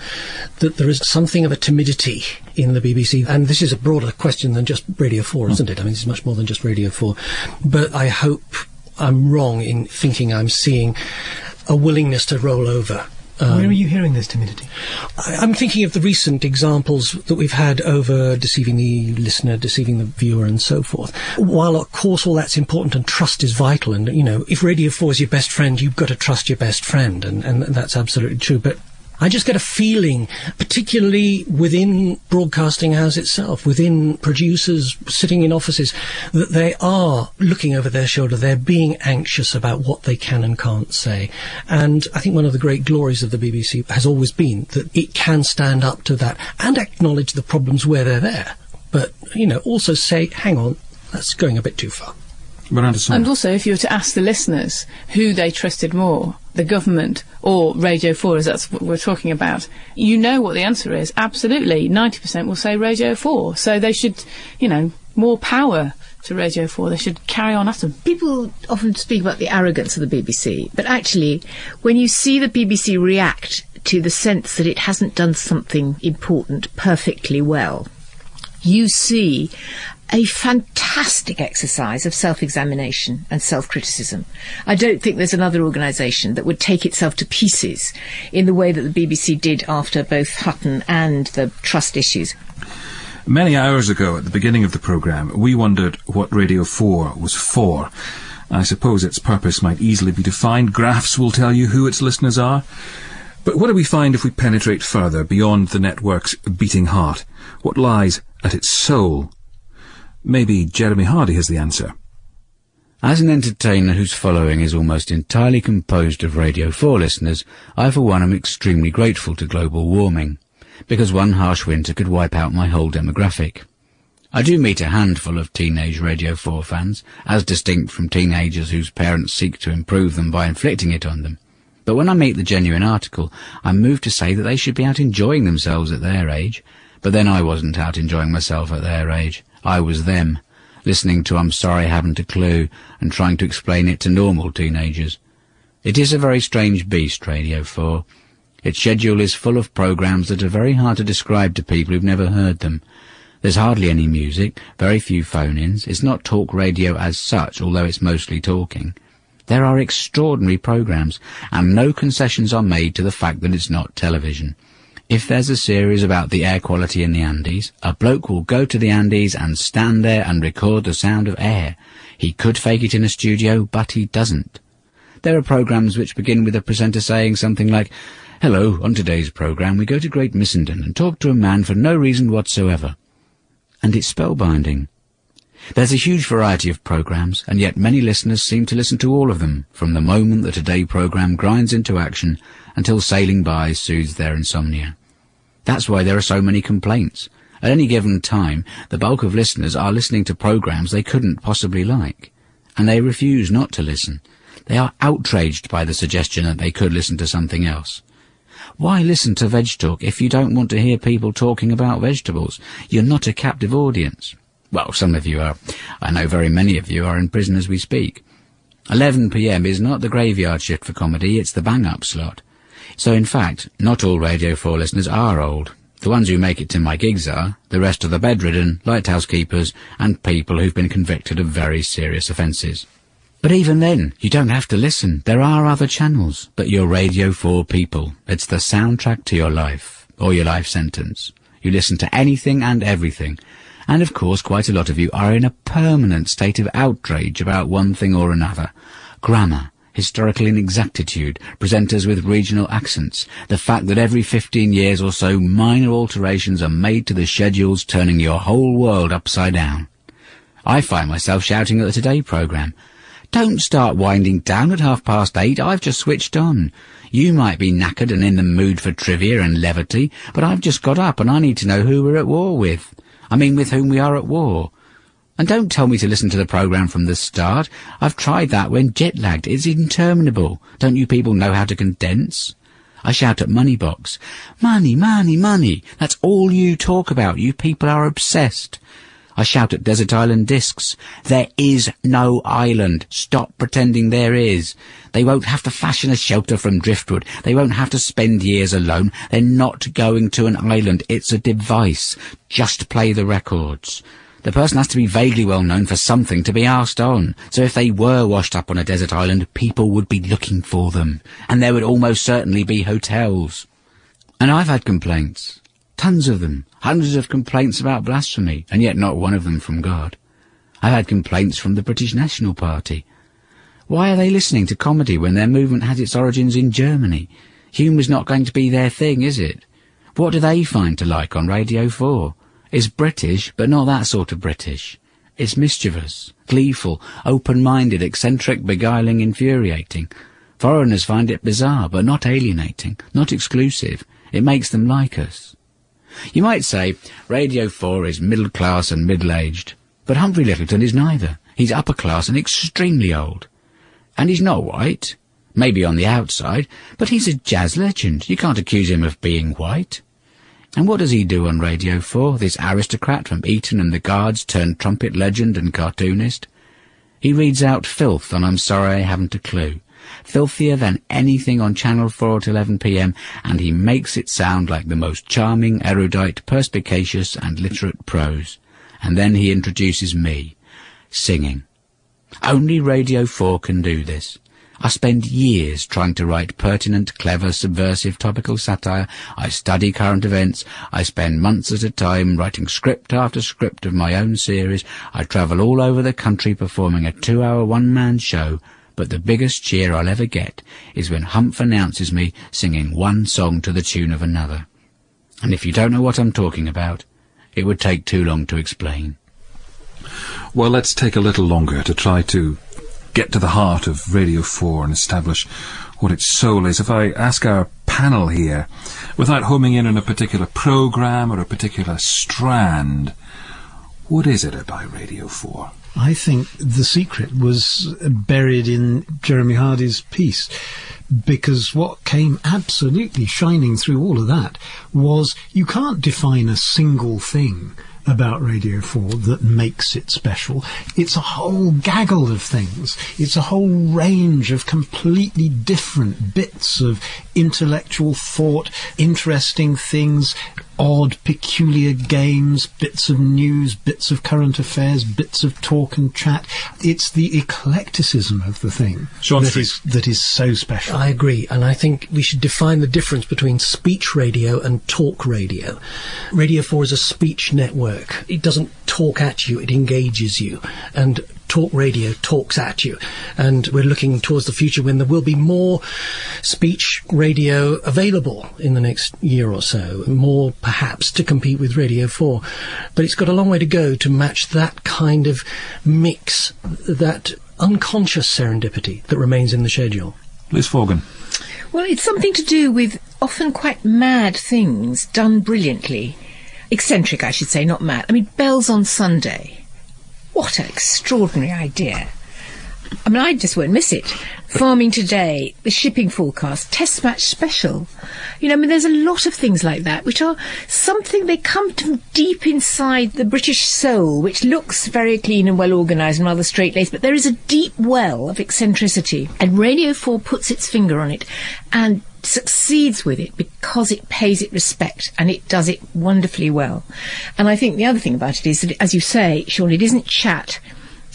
that there is something of a timidity in the BBC, and this is a broader question than just Radio 4, isn't it? I mean, this is much more than just Radio 4. But I hope I'm wrong in thinking I'm seeing a willingness to roll over. Where are you hearing this timidity? I'm thinking of the recent examples that we've had over deceiving the listener, deceiving the viewer and so forth. While, of course, all that's important and trust is vital, and, if Radio 4 is your best friend, you've got to trust your best friend, and that's absolutely true. But I just get a feeling, particularly within Broadcasting House itself, within producers sitting in offices, that they are looking over their shoulder. They're being anxious about what they can and can't say. And I think one of the great glories of the BBC has always been that it can stand up to that and acknowledge the problems where they're there. But, also say, hang on, that's going a bit too far. Miranda Sawyer. And also, if you were to ask the listeners who they trusted more, the government or Radio 4, as that's what we're talking about, you know what the answer is. Absolutely. 90% will say Radio 4. So they should, more power to Radio 4. They should carry on at them. People often speak about the arrogance of the BBC, but actually, when you see the BBC react to the sense that it hasn't done something important perfectly well, you see a fantastic exercise of self-examination and self-criticism. I don't think there's another organisation that would take itself to pieces in the way that the BBC did after both Hutton and the trust issues. Many hours ago, at the beginning of the programme, we wondered what Radio 4 was for. I suppose its purpose might easily be defined. Graphs will tell you who its listeners are. But what do we find if we penetrate further beyond the network's beating heart? What lies at its soul? Maybe Jeremy Hardy has the answer. As an entertainer whose following is almost entirely composed of Radio 4 listeners, I for one am extremely grateful to global warming, because one harsh winter could wipe out my whole demographic. I do meet a handful of teenage Radio 4 fans, as distinct from teenagers whose parents seek to improve them by inflicting it on them. But when I meet the genuine article, I'm moved to say that they should be out enjoying themselves at their age. But then I wasn't out enjoying myself at their age. I was them, listening to I'm Sorry I Haven't a Clue and trying to explain it to normal teenagers. It is a very strange beast, Radio 4. Its schedule is full of programmes that are very hard to describe to people who've never heard them. There's hardly any music, very few phone-ins. It's not talk radio as such, although it's mostly talking. There are extraordinary programmes, and no concessions are made to the fact that it's not television. If there's a series about the air quality in the Andes, a bloke will go to the Andes and stand there and record the sound of air. He could fake it in a studio, but he doesn't. There are programmes which begin with a presenter saying something like, "Hello, on today's programme we go to Great Missenden and talk to a man for no reason whatsoever." And it's spellbinding. There's a huge variety of programmes, and yet many listeners seem to listen to all of them, from the moment the Today programme grinds into action until Sailing By soothes their insomnia. That's why there are so many complaints. At any given time, the bulk of listeners are listening to programmes they couldn't possibly like, and they refuse not to listen. They are outraged by the suggestion that they could listen to something else. Why listen to Veg Talk if you don't want to hear people talking about vegetables? You're not a captive audience. Well, some of you are. I know very many of you are in prison as we speak. 11 p.m. is not the graveyard shift for comedy, it's the bang-up slot. So in fact, not all Radio 4 listeners are old. The ones who make it to my gigs are, the rest are the bedridden, lighthouse keepers, and people who've been convicted of very serious offences. But even then, you don't have to listen. There are other channels, but you're Radio 4 people. It's the soundtrack to your life, or your life sentence. You listen to anything and everything. And of course, quite a lot of you are in a permanent state of outrage about one thing or another. Grammar, historical inexactitude, presenters with regional accents, the fact that every 15 years or so minor alterations are made to the schedules, turning your whole world upside down. I find myself shouting at the Today programme, "Don't start winding down at 8:30, I've just switched on. You might be knackered and in the mood for trivia and levity, but I've just got up and I need to know who we're at war with. I mean, with whom we are at war. And don't tell me to listen to the programme from the start. I've tried that when jet-lagged. It's interminable. Don't you people know how to condense?" I shout at Moneybox, "Money, money, money. That's all you talk about. You people are obsessed." I shout at Desert Island Discs, "There is no island. Stop pretending there is. They won't have to fashion a shelter from driftwood. They won't have to spend years alone. They're not going to an island. It's a device. Just play the records." The person has to be vaguely well known for something to be asked on. So if they were washed up on a desert island, people would be looking for them. And there would almost certainly be hotels. And I've had complaints. Tons of them. Hundreds of complaints about blasphemy, and yet not one of them from God. I've had complaints from the British National Party. Why are they listening to comedy when their movement has its origins in Germany? Humour's not going to be their thing, is it? What do they find to like on Radio 4? It's British, but not that sort of British. It's mischievous, gleeful, open-minded, eccentric, beguiling, infuriating. Foreigners find it bizarre, but not alienating, not exclusive. It makes them like us. You might say Radio 4 is middle-class and middle-aged, but Humphrey Lyttelton is neither. He's upper-class and extremely old. And he's not white, maybe on the outside, but he's a jazz legend. You can't accuse him of being white. And what does he do on Radio 4, this aristocrat from Eton and the Guards turned trumpet legend and cartoonist? He reads out filth on I'm Sorry I Haven't a Clue, filthier than anything on Channel 4 at 11 p.m, and he makes it sound like the most charming, erudite, perspicacious and literate prose. And then he introduces me, singing. Only Radio 4 can do this. I spend years trying to write pertinent, clever, subversive, topical satire. I study current events. I spend months at a time writing script after script of my own series. I travel all over the country performing a 2-hour one-man show. But the biggest cheer I'll ever get is when Humph announces me singing one song to the tune of another. And if you don't know what I'm talking about, it would take too long to explain. Well, let's take a little longer to try to get to the heart of Radio 4 and establish what its soul is. If I ask our panel here, without homing in on a particular programme or a particular strand, what is it about Radio 4? I think the secret was buried in Jeremy Hardy's piece, because what came absolutely shining through all of that was you can't define a single thing about Radio 4 that makes it special. It's a whole gaggle of things. It's a whole range of completely different bits of intellectual thought, interesting things, odd, peculiar games, bits of news, bits of current affairs, bits of talk and chat. It's the eclecticism of the thing that is so special. I agree, and I think we should define the difference between speech radio and talk radio. Radio 4 is a speech network. It doesn't talk at you, it engages you. And talk radio talks at you, and we're looking towards the future when there will be more speech radio available in the next year or so, more perhaps to compete with Radio 4, but it's got a long way to go to match that kind of mix, that unconscious serendipity that remains in the schedule. Liz Forgan. Well, it's something to do with often quite mad things done brilliantly. Eccentric, I should say, not mad. I mean, Bells on Sunday. What an extraordinary idea. I mean, I just won't miss it. Farming Today, the shipping forecast, Test Match Special. You know, I mean, there's a lot of things like that, which are something, they come from deep inside the British soul, which looks very clean and well organised and rather straight-laced, but there is a deep well of eccentricity. And Radio 4 puts its finger on it and succeeds with it because it pays it respect, and it does it wonderfully well. And I think the other thing about it is that, as you say, Sean, it isn't chat,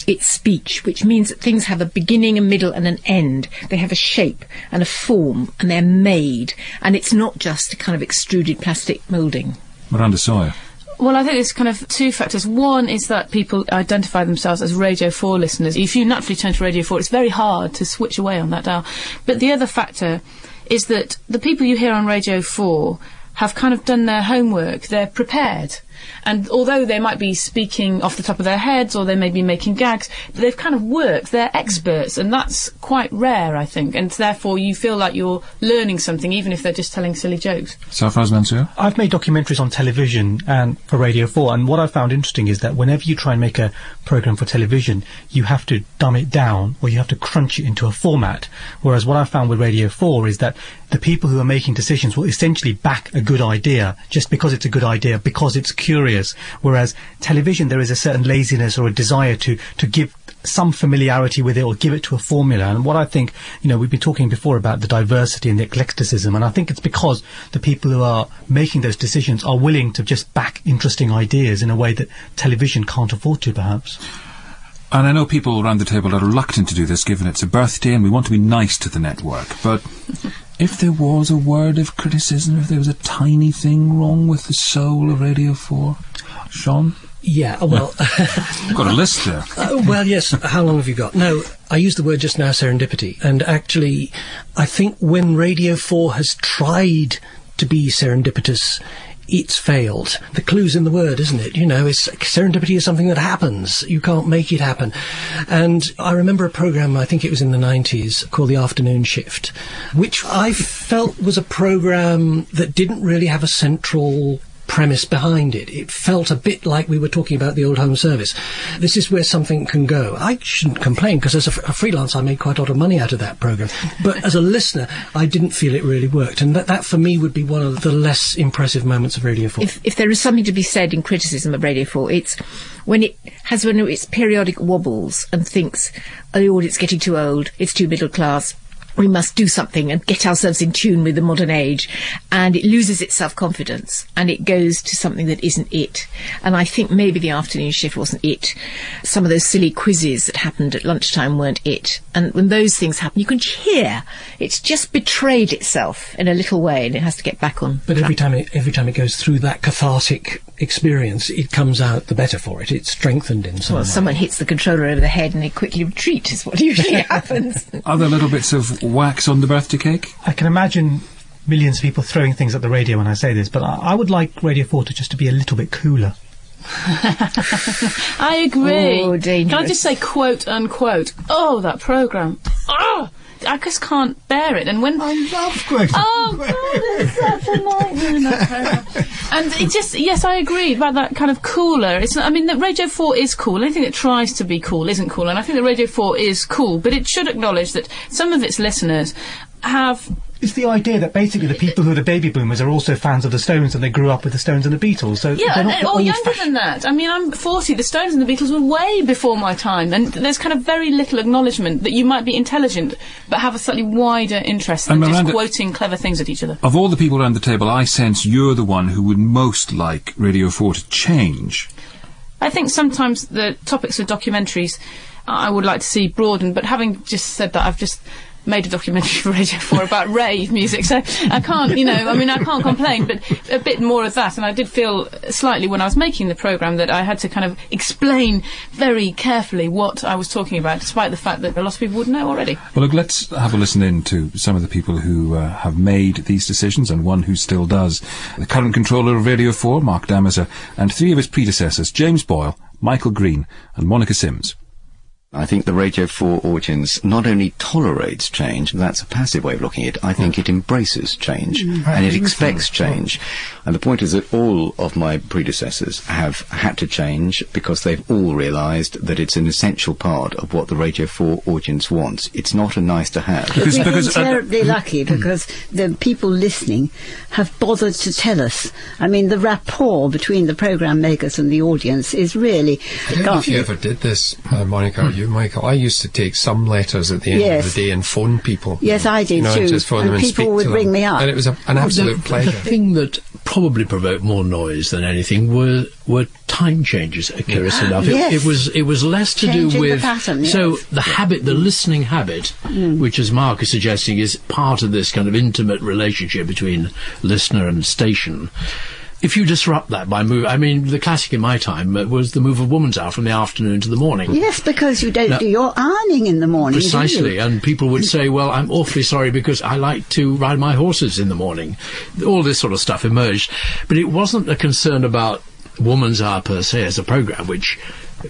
it's speech, which means that things have a beginning, a middle and an end. They have a shape and a form, and they're made, and it's not just a kind of extruded plastic moulding. Miranda Sawyer. Well, I think there's kind of two factors. One is that people identify themselves as Radio 4 listeners. If you naturally turn to Radio 4, it's very hard to switch away on that dial. But the other factor is that the people you hear on Radio 4 have kind of done their homework. They're prepared. And although they might be speaking off the top of their heads, or they may be making gags, they've kind of worked, they're experts, and that's quite rare, I think, and therefore you feel like you're learning something, even if they're just telling silly jokes. Sarfraz Manzoor? I've made documentaries on television and for Radio 4, and what I found interesting is that whenever you try and make a programme for television, you have to dumb it down, or you have to crunch it into a format, whereas what I found with Radio 4 is that the people who are making decisions will essentially back a good idea just because it's a good idea, because it's curious, whereas television, there is a certain laziness or a desire to give some familiarity with it or give it to a formula. And what I think, you know, we've been talking before about the diversity and the eclecticism, and I think it's because the people who are making those decisions are willing to just back interesting ideas in a way that television can't afford to, perhaps. And I know people around the table are reluctant to do this, given it's a birthday and we want to be nice to the network, but if there was a word of criticism, if there was a tiny thing wrong with the soul of Radio 4, Sean? Yeah, well... I've got a list there. Well, yes, how long have you got? No, I used the word just now, serendipity, and actually, I think when Radio 4 has tried to be serendipitous, it's failed. The clue's in the word, isn't it? You know, serendipity is something that happens. You can't make it happen. And I remember a programme, I think it was in the 90s, called The Afternoon Shift, which I felt was a programme that didn't really have a central premise behind it. It felt a bit like we were talking about the old home service. This is where something can go. I shouldn't complain, because as a freelance I made quite a lot of money out of that programme. But as a listener, I didn't feel it really worked. And that for me would be one of the less impressive moments of Radio 4. If there is something to be said in criticism of Radio 4, it's when it has one of its periodic wobbles and thinks, oh, the audience getting too old, it's too middle class, we must do something and get ourselves in tune with the modern age, and it loses its self-confidence and it goes to something that isn't it. And I think maybe the afternoon shift wasn't it. Some of those silly quizzes that happened at lunchtime weren't it. And when those things happen, you can hear it's just betrayed itself in a little way, and it has to get back on But track. every time it goes through that cathartic experience, it comes out the better for it. It's strengthened in some way. Someone hits the controller over the head and they quickly retreat is what usually happens. Are there little bits of wax on the birthday cake? I can imagine millions of people throwing things at the radio when I say this, but I would like Radio 4 to be a little bit cooler. I agree. Oh, dangerous. Can I just say, quote unquote, oh, that programme. Oh! I just can't bear it. And when I love quote. Oh God, it's such a nightmare. That programme. And it just, yes, I agree about that kind of cooler. It's not, I mean, that Radio 4 is cool. Anything that tries to be cool isn't cool. And I think that Radio 4 is cool, but it should acknowledge that some of its listeners have. It's the idea that basically the people who are the baby boomers are also fans of the Stones, and they grew up with the Stones and the Beatles. So Yeah, they're not or younger than that. I mean, I'm 40. The Stones and the Beatles were way before my time, and there's kind of very little acknowledgement that you might be intelligent but have a slightly wider interest than Miranda, just quoting clever things at each other. Of all the people around the table, I sense you're the one who would most like Radio 4 to change. I think sometimes the topics of documentaries I would like to see broadened, but having just said that, I've just made a documentary for Radio 4 about rave music, so I can't, I can't complain, but a bit more of that. And I did feel slightly when I was making the programme that I had to kind of explain very carefully what I was talking about, despite the fact that a lot of people would know already. Well, look, let's have a listen in to some of the people who have made these decisions, and one who still does. The current controller of Radio 4, Mark Damaser, and three of his predecessors, James Boyle, Michael Green and Monica Sims. I think the Radio 4 audience not only tolerates change, that's a passive way of looking at it, I think it embraces change, and it expects change. And the point is that all of my predecessors have had to change because they've all realised that it's an essential part of what the Radio 4 audience wants. It's not a nice to have. We've been terribly lucky because the people listening have bothered to tell us. I mean, the rapport between the programme makers and the audience is really... I don't know if you ever did this, Monica, you, Michael. I used to take some letters at the end of the day and phone people. Yes, I did too. Just phone them and people speak would to ring them. me up. And it was an absolute pleasure. The thing that probably provoked more noise than anything were time changes, curious enough. Yes. It was less to Changing do with... the pattern, yes. So the habit, the listening habit, which, as Mark is suggesting, is part of this kind of intimate relationship between listener and station. If you disrupt that by move, I mean, the classic in my time was the move of woman's hour from the afternoon to the morning. Yes, because you don't do your ironing in the morning, Precisely, do you? and people would say, well, I'm awfully sorry because I like to ride my horses in the morning. All this sort of stuff emerged. But it wasn't a concern about woman's hour per se as a programme, which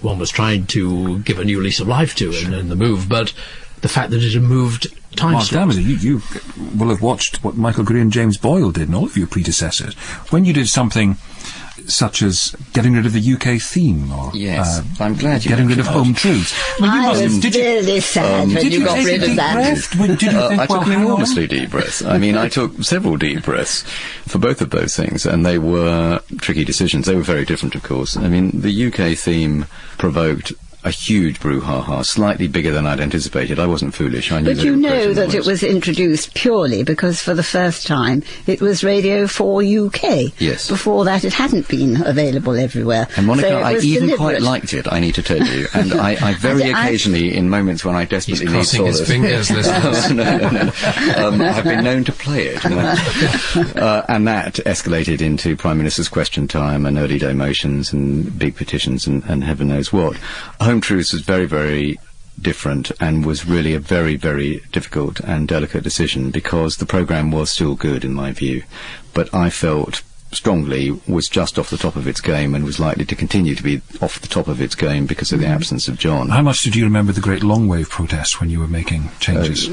one was trying to give a new lease of life to in the move, but the fact that it had moved time Mark slots. Damaser, you will have watched what Michael Green and James Boyle did, and all of your predecessors. When you did something such as getting rid of the UK theme, or I'm glad you getting rid of mentioned Home that. Truths. I was really sad when you got rid of that. I took an enormously deep breath. I mean, I took several deep breaths for both of those things, and they were tricky decisions. They were very different, of course. I mean, the UK theme provoked a huge brouhaha, slightly bigger than I'd anticipated. I wasn't foolish. I knew But you know that it was introduced purely because for the first time it was Radio 4 UK. Yes. Before that it hadn't been available everywhere. And Monica, So it I was even deliberate. quite liked it, I need to tell you. And I very occasionally, in moments when I desperately need crossing his solace... fingers, listeners. no. I've been known to play it. And that escalated into Prime Minister's Question Time and early day motions and big petitions and heaven knows what. Home Truths was very, very different and was really a very, very difficult and delicate decision because the programme was still good in my view, but I felt strongly was just off the top of its game and was likely to continue to be off the top of its game because of the absence of John. How much did you remember the great long wave protests when you were making changes?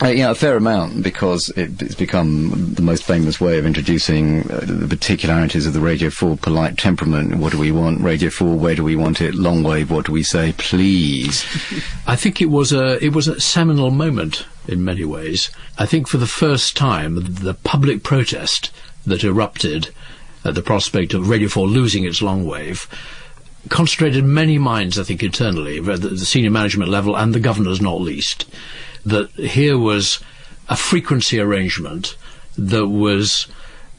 Yeah, a fair amount, because it's become the most famous way of introducing the particularities of the Radio 4 polite temperament. What do we want? Radio 4, where do we want it? Long wave, what do we say? Please. I think it was a seminal moment in many ways. I think for the first time, the public protest that erupted at the prospect of Radio 4 losing its long wave concentrated many minds, I think, internally, at the senior management level and the governors not least. that here was a frequency arrangement that was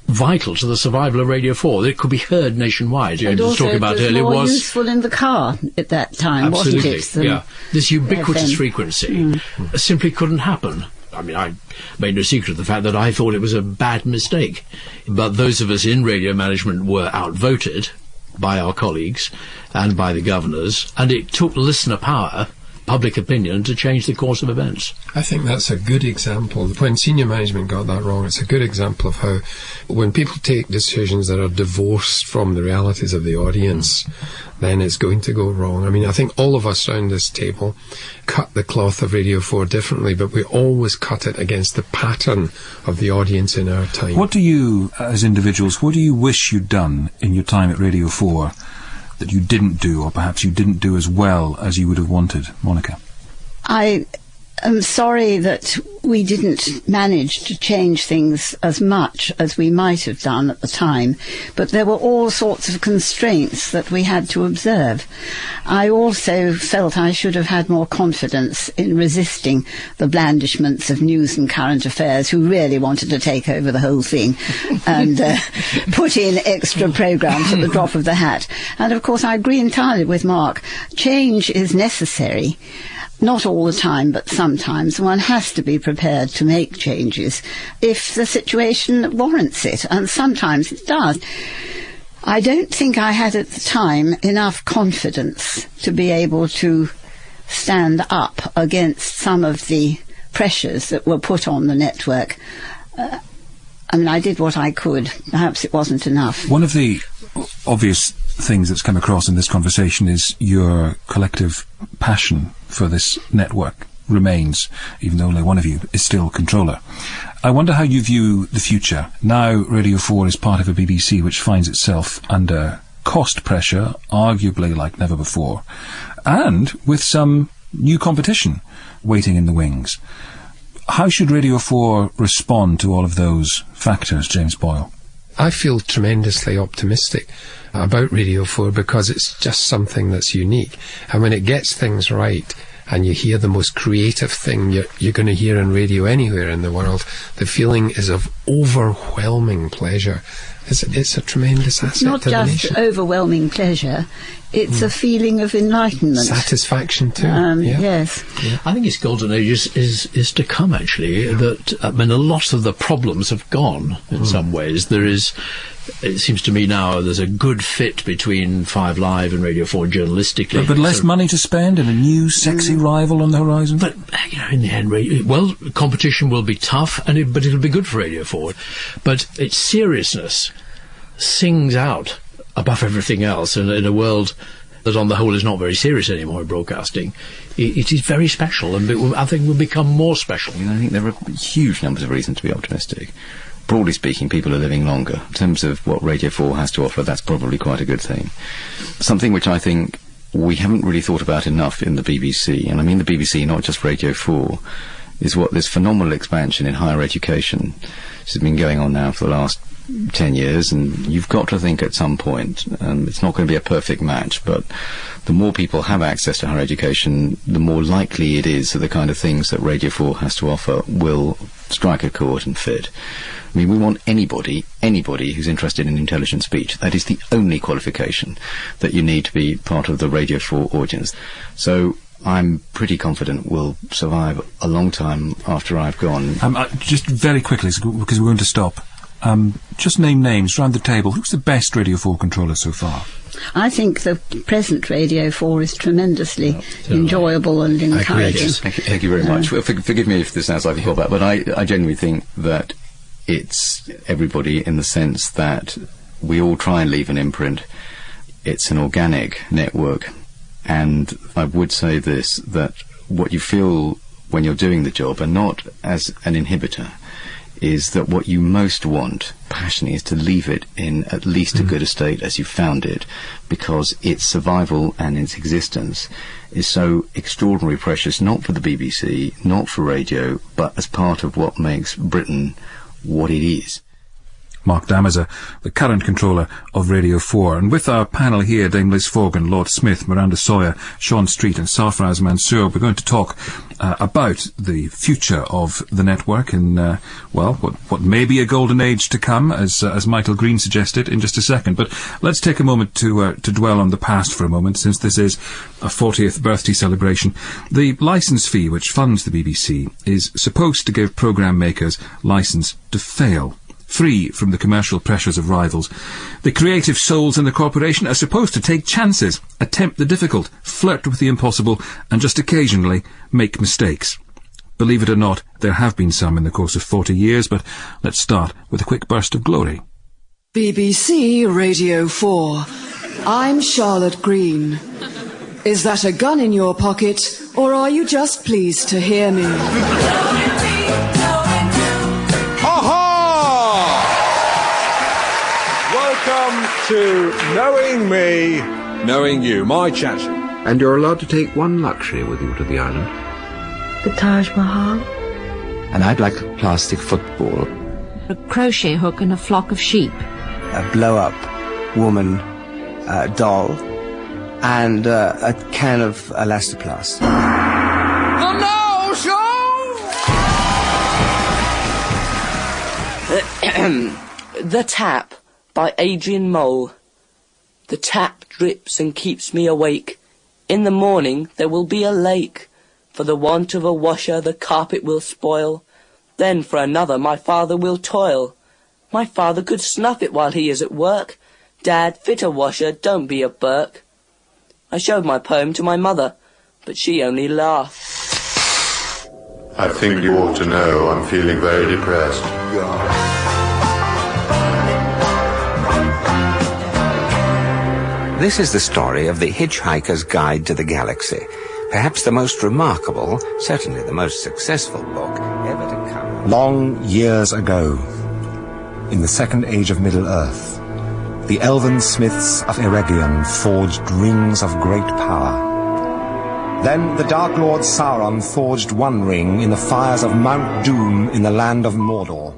vital to the survival of Radio 4. It could be heard nationwide. And was talking about earlier, more was useful in the car at that time, absolutely, wasn't it? Yeah, this ubiquitous frequency simply couldn't happen. I mean, I made no secret of the fact that I thought it was a bad mistake. But those of us in radio management were outvoted by our colleagues and by the governors, and it took listener power, public opinion, to change the course of events. I think that's a good example. When senior management got that wrong, it's a good example of how when people take decisions that are divorced from the realities of the audience, then it's going to go wrong. I mean, I think all of us around this table cut the cloth of Radio 4 differently, but we always cut it against the pattern of the audience in our time. What do you, as individuals, what do you wish you'd done in your time at Radio 4 that you didn't do, or perhaps you didn't do as well as you would have wanted? Monica? I am sorry that we didn't manage to change things as much as we might have done at the time, but there were all sorts of constraints that we had to observe. I also felt I should have had more confidence in resisting the blandishments of news and current affairs, who really wanted to take over the whole thing and put in extra programmes at the drop of the hat. And of course I agree entirely with Mark. Change is necessary. Not all the time, but sometimes one has to be prepared to make changes if the situation warrants it, and sometimes it does. I don't think I had at the time enough confidence to be able to stand up against some of the pressures that were put on the network. I mean, I did what I could. Perhaps it wasn't enough. One of the obvious things that's come across in this conversation is your collective passion for this network remains, even though only one of you is still controller. I wonder how you view the future. Now Radio 4 is part of a BBC which finds itself under cost pressure, arguably like never before, and with some new competition waiting in the wings. How should Radio 4 respond to all of those factors, James Boyle? I feel tremendously optimistic about Radio 4 because it's just something that's unique. And when it gets things right and you hear the most creative thing you're going to hear on radio anywhere in the world, the feeling is of overwhelming pleasure. It's a tremendous asset not to the just nation. Overwhelming pleasure, it's a feeling of enlightenment. Satisfaction too. Yes. Yeah. I think its golden age is to come, actually. That, I mean, a lot of the problems have gone in some ways. There is, it seems to me now, there's a good fit between 5 Live and Radio 4 journalistically. But less money to spend and a new sexy rival on the horizon? But, you know, in the end, competition will be tough, but it'll be good for Radio 4. But its seriousness sings out above everything else, and in a world that on the whole is not very serious anymore in broadcasting, it is very special, and I think will become more special. I think there are huge numbers of reasons to be optimistic. Broadly speaking, people are living longer. In terms of what Radio 4 has to offer, that's probably quite a good thing. Something which I think we haven't really thought about enough in the BBC, and I mean the BBC, not just Radio 4, is what this phenomenal expansion in higher education has been going on now for the last 10 years, and you've got to think at some point, it's not going to be a perfect match, but the more people have access to higher education, the more likely it is that the kind of things that Radio 4 has to offer will strike a chord and fit. I mean, we want anybody who's interested in intelligent speech. That is the only qualification that you need to be part of the Radio 4 audience. So I'm pretty confident we'll survive a long time after I've gone. Just very quickly, because we're going to stop. Just name names round the table. Who's the best Radio 4 controller so far? I think the present Radio 4 is tremendously enjoyable and encouraging. Thank you very much. Forgive me if this sounds like a callback, but I genuinely think that it's everybody in the sense that we all try and leave an imprint. It's an organic network, and I would say this, that what you feel when you're doing the job, and not as an inhibitor, is that what you most want, passionately, is to leave it in at least a good a state as you found it, because its survival and its existence is so extraordinarily precious, not for the BBC, not for radio, but as part of what makes Britain what it is. Mark Damazer, the current controller of Radio 4. And with our panel here, Dame Liz Forgan, Lord Smith, Miranda Sawyer, Sean Street and Sarfraz Manzoor, we're going to talk about the future of the network in, what may be a golden age to come, as Michael Green suggested, in just a second. But let's take a moment to dwell on the past for a moment, since this is a 40th birthday celebration. The licence fee which funds the BBC is supposed to give programme makers licence to fail, free from the commercial pressures of rivals. The creative souls in the corporation are supposed to take chances, attempt the difficult, flirt with the impossible, and just occasionally make mistakes. Believe it or not, there have been some in the course of 40 years, but let's start with a quick burst of glory. BBC Radio 4. I'm Charlotte Green. Is that a gun in your pocket, or are you just pleased to hear me? To Knowing Me, Knowing You, my chat. And you're allowed to take one luxury with you to the island. The Taj Mahal. And I'd like a plastic football. A crochet hook and a flock of sheep. A blow-up woman doll. And a can of Elastoplast. The Now Show! The Tap by Adrian Mole. The tap drips and keeps me awake. In the morning there will be a lake. For the want of a washer the carpet will spoil. Then for another my father will toil. My father could snuff it while he is at work. Dad, fit a washer, don't be a Burke. I showed my poem to my mother, but she only laughed. I think you ought to know I'm feeling very depressed. This is the story of The Hitchhiker's Guide to the Galaxy, perhaps the most remarkable, certainly the most successful book ever to come. Long years ago, in the second age of Middle-earth, the elven smiths of Eregion forged rings of great power. Then the Dark Lord Sauron forged one ring in the fires of Mount Doom in the land of Mordor.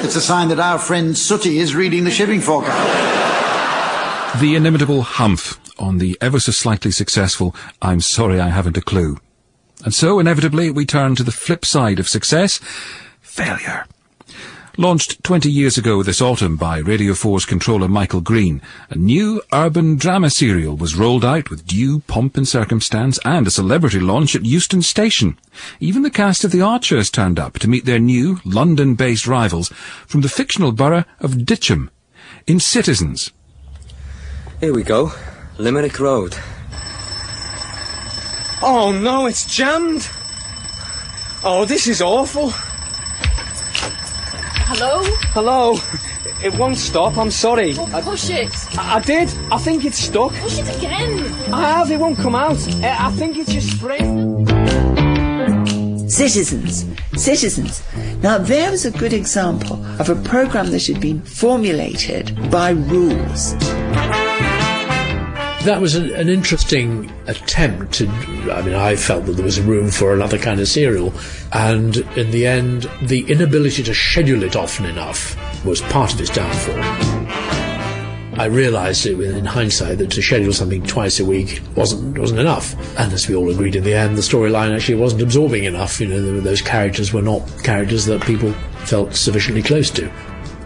It's a sign that our friend Sooty is reading the shipping forecast. The inimitable Humph on the ever so slightly successful I'm Sorry I Haven't a Clue. And so, inevitably, we turn to the flip side of success, failure. Launched 20 years ago this autumn by Radio 4's controller Michael Green, a new urban drama serial was rolled out with due pomp and circumstance and a celebrity launch at Euston Station. Even the cast of The Archers turned up to meet their new London-based rivals from the fictional borough of Ditcham in Citizens. Here we go, Limerick Road. Oh no, it's jammed! Oh, this is awful. Hello? Hello. It won't stop, I'm sorry. Well, push it. I did. I think it's stuck. Push it again. I have, it won't come out. I think it's just spring. Citizens. Now there was a good example of a programme that had been formulated by rules. That was an interesting attempt to, I felt that there was room for another kind of serial, and in the end, the inability to schedule it often enough was part of its downfall. I realised in hindsight that to schedule something twice a week wasn't enough, and as we all agreed in the end, the storyline actually wasn't absorbing enough. Those characters were not characters that people felt sufficiently close to.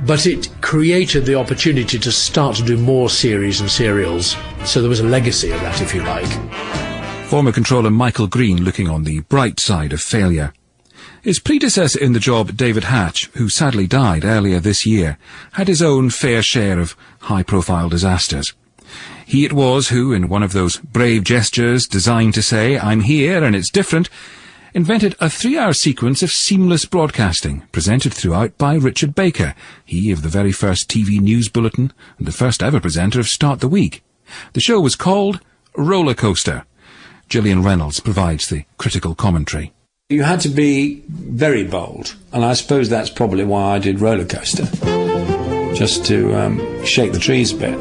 But it created the opportunity to start to do more series and serials, so there was a legacy of that, if you like. Former controller Michael Green looking on the bright side of failure. His predecessor in the job, David Hatch, who sadly died earlier this year, had his own fair share of high-profile disasters. He it was who, in one of those brave gestures designed to say, "I'm here and it's different," invented a 3-hour sequence of seamless broadcasting, presented throughout by Richard Baker, he of the very first TV news bulletin and the first ever presenter of Start the Week. The show was called Roller Coaster. Gillian Reynolds provides the critical commentary. You had to be very bold, and I suppose that's probably why I did Roller Coaster, just to shake the trees a bit.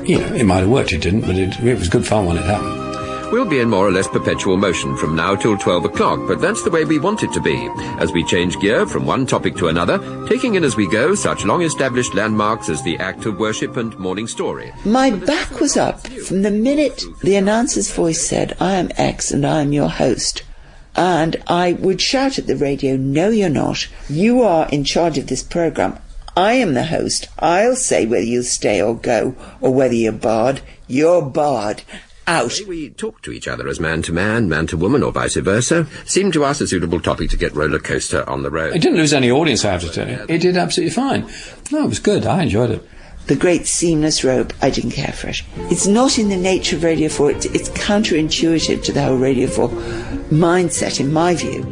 it might have worked, it didn't, but it was good fun when it happened. We'll be in more or less perpetual motion from now till 12 o'clock, but that's the way we want it to be, as we change gear from one topic to another, taking in as we go such long-established landmarks as the Act of Worship and Morning Story. My back was up from the minute the announcer's voice said, "I am X and I am your host." And I would shout at the radio, "No, you're not. You are in charge of this programme. I am the host. I'll say whether you'll stay or go, or whether you're barred. You're barred. Out." We talk to each other as man to woman, or vice versa. Seemed to us a suitable topic to get roller coaster on the road. It didn't lose any audience, I have to tell you. It did absolutely fine. No, it was good. I enjoyed it. The great seamless rope, I didn't care for it. It's not in the nature of Radio 4. It's counterintuitive to the whole Radio 4 mindset, in my view.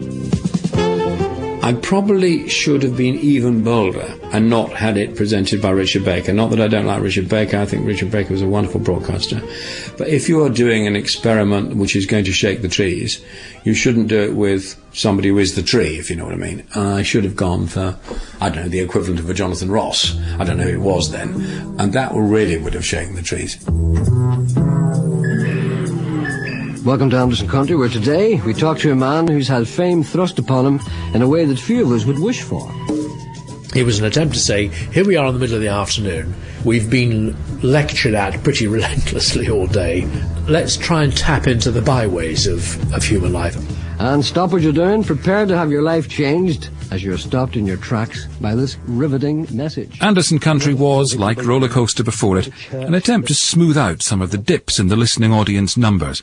I probably should have been even bolder and not had it presented by Richard Baker. Not that I don't like Richard Baker. I think Richard Baker was a wonderful broadcaster. But if you are doing an experiment which is going to shake the trees, you shouldn't do it with somebody who is the tree, if you know what I mean. I should have gone for, I don't know, the equivalent of a Jonathan Ross. I don't know who it was then. And that really would have shaken the trees. Welcome to Anderson Country, where today we talk to a man who's had fame thrust upon him in a way that few of us would wish for. It was an attempt to say, here we are in the middle of the afternoon, we've been lectured at pretty relentlessly all day, let's try and tap into the byways of human life. And stop what you're doing, prepare to have your life changed as you're stopped in your tracks by this riveting message. Anderson Country was, like Roller Coaster before it, an attempt to smooth out some of the dips in the listening audience numbers.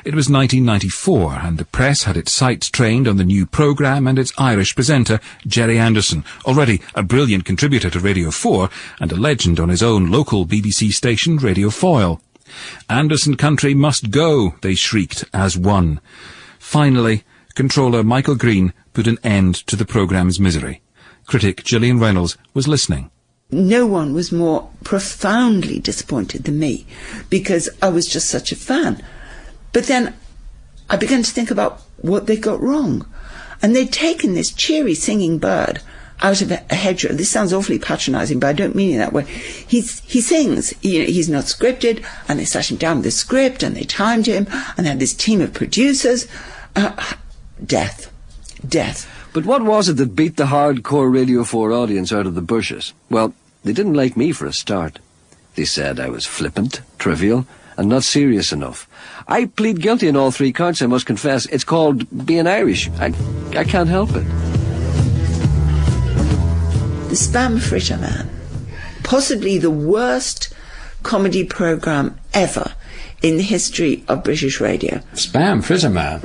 It was 1994, and the press had its sights trained on the new programme and its Irish presenter, Gerry Anderson, already a brilliant contributor to Radio 4 and a legend on his own local BBC station, Radio Foyle. Anderson Country must go, they shrieked as one. Finally, controller Michael Green put an end to the programme's misery. Critic Gillian Reynolds was listening. No one was more profoundly disappointed than me, because I was just such a fan. But then I began to think about what they got wrong. And they'd taken this cheery singing bird out of a hedgerow. This sounds awfully patronising, but I don't mean it that way. He sings. He's not scripted, and they sat him down with the script, and they timed him, and they had this team of producers. Death. But what was it that beat the hardcore Radio 4 audience out of the bushes? Well, they didn't like me for a start. They said I was flippant, trivial, and not serious enough. I plead guilty on all three counts, I must confess. It's called being Irish. I can't help it. The Spam Fritter Man. Possibly the worst comedy programme ever in the history of British radio. Spam Fritter Man.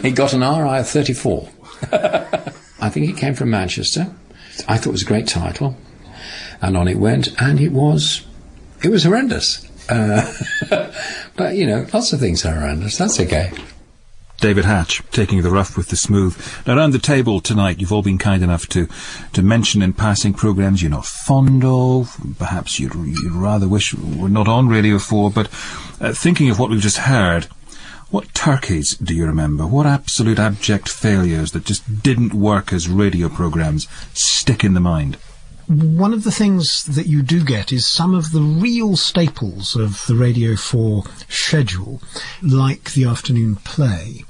It got an RI of 34. I think it came from Manchester. I thought it was a great title. And on it went, and it was horrendous. But, lots of things are horrendous. That's okay. David Hatch, taking the rough with the smooth. Now, around the table tonight, you've all been kind enough to mention in passing programmes you're not fond of, perhaps you'd rather wish were not on Radio 4, but thinking of what we've just heard, what turkeys do you remember? What absolute abject failures that just didn't work as radio programmes stick in the mind? One of the things that you do get is some of the real staples of the Radio 4 schedule, like the afternoon play,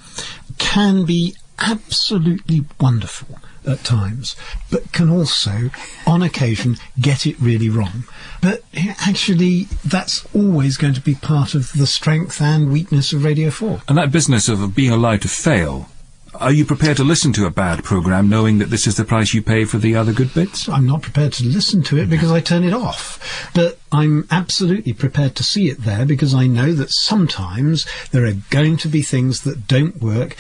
can be absolutely wonderful at times, but can also, on occasion, get it really wrong. But actually, that's always going to be part of the strength and weakness of Radio 4. And that business of being allowed to fail, are you prepared to listen to a bad programme knowing that this is the price you pay for the other good bits? I'm not prepared to listen to it because I turn it off. But I'm absolutely prepared to see it there because I know that sometimes there are going to be things that don't work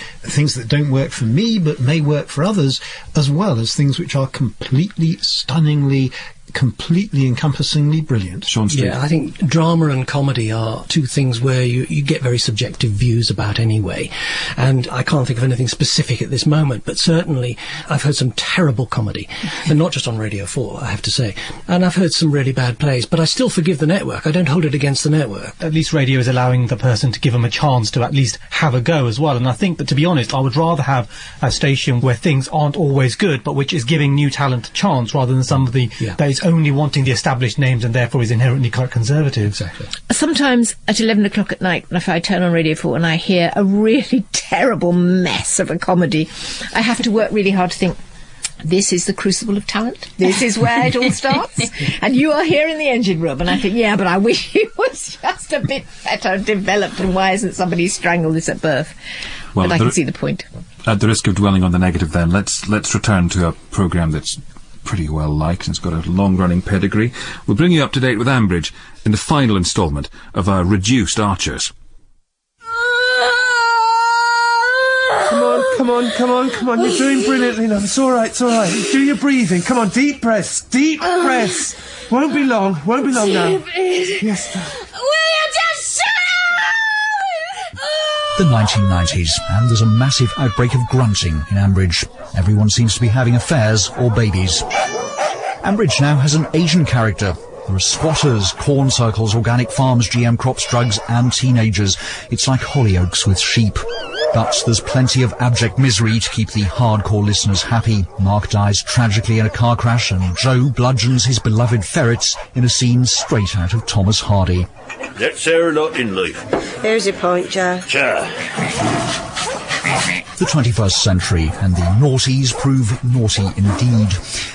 for me but may work for others, as well as things which are completely, stunningly, completely encompassingly brilliant. Sean Street. Yeah, I think drama and comedy are two things where you get very subjective views about anyway. And I can't think of anything specific at this moment, but certainly I've heard some terrible comedy, and not just on Radio 4, I have to say. And I've heard some really bad plays, but I still forgive the network. I don't hold it against the network. At least radio is allowing the person to give them a chance to at least have a go as well. And I think that, to be honest, I would rather have a station where things aren't always good, but which is giving new talent a chance, rather than somebody that is only wanting the established names and therefore is inherently quite conservative. Exactly. Sometimes at 11 o'clock at night, if I turn on Radio 4 and I hear a really terrible mess of a comedy, I have to work really hard to think, this is the crucible of talent. This is where it all starts. And you are here in the engine room. And I think, yeah, but I wish it was just a bit better developed. And why isn't somebody strangled this at birth? Well, but I can see the point. At the risk of dwelling on the negative then, let's return to a programme that's pretty well liked and it's got a long-running pedigree. We'll bring you up to date with Ambridge in the final instalment of our reduced Archers. Come on. You're doing brilliantly now. It's all right. Do your breathing. Come on, deep breaths. Won't be long now. Yes. The 1990s, and there's a massive outbreak of grunting in Ambridge. Everyone seems to be having affairs or babies. Ambridge now has an Asian character. There are squatters, corn circles, organic farms, GM crops, drugs, and teenagers. It's like Hollyoaks with sheep. But there's plenty of abject misery to keep the hardcore listeners happy. Mark dies tragically in a car crash, and Joe bludgeons his beloved ferrets in a scene straight out of Thomas Hardy. That's our lot in life. There's your point, Joe. The 21st century, and the naughties prove naughty indeed.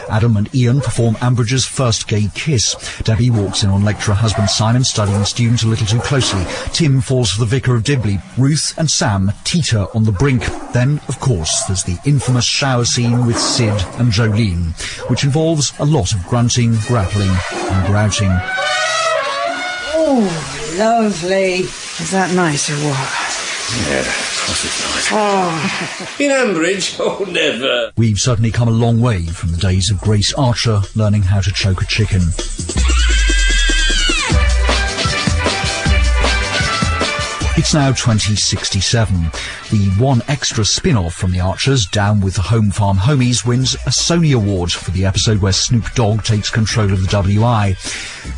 Adam and Ian perform Ambridge's first gay kiss. Debbie walks in on lecturer husband Simon studying the student a little too closely. Tim falls for the vicar of Dibley. Ruth and Sam teeter on the brink. Then, of course, there's the infamous shower scene with Sid and Jolene, which involves a lot of grunting, grappling and grouting. Oh, lovely. Is that nice or what? Yeah, of course it's nice. Oh, in Ambridge? Oh, never. We've certainly come a long way from the days of Grace Archer learning how to choke a chicken. It's now 2067. The one extra spin-off from the Archers, Down with the Home Farm Homies, wins a Sony Award for the episode where Snoop Dogg takes control of the WI.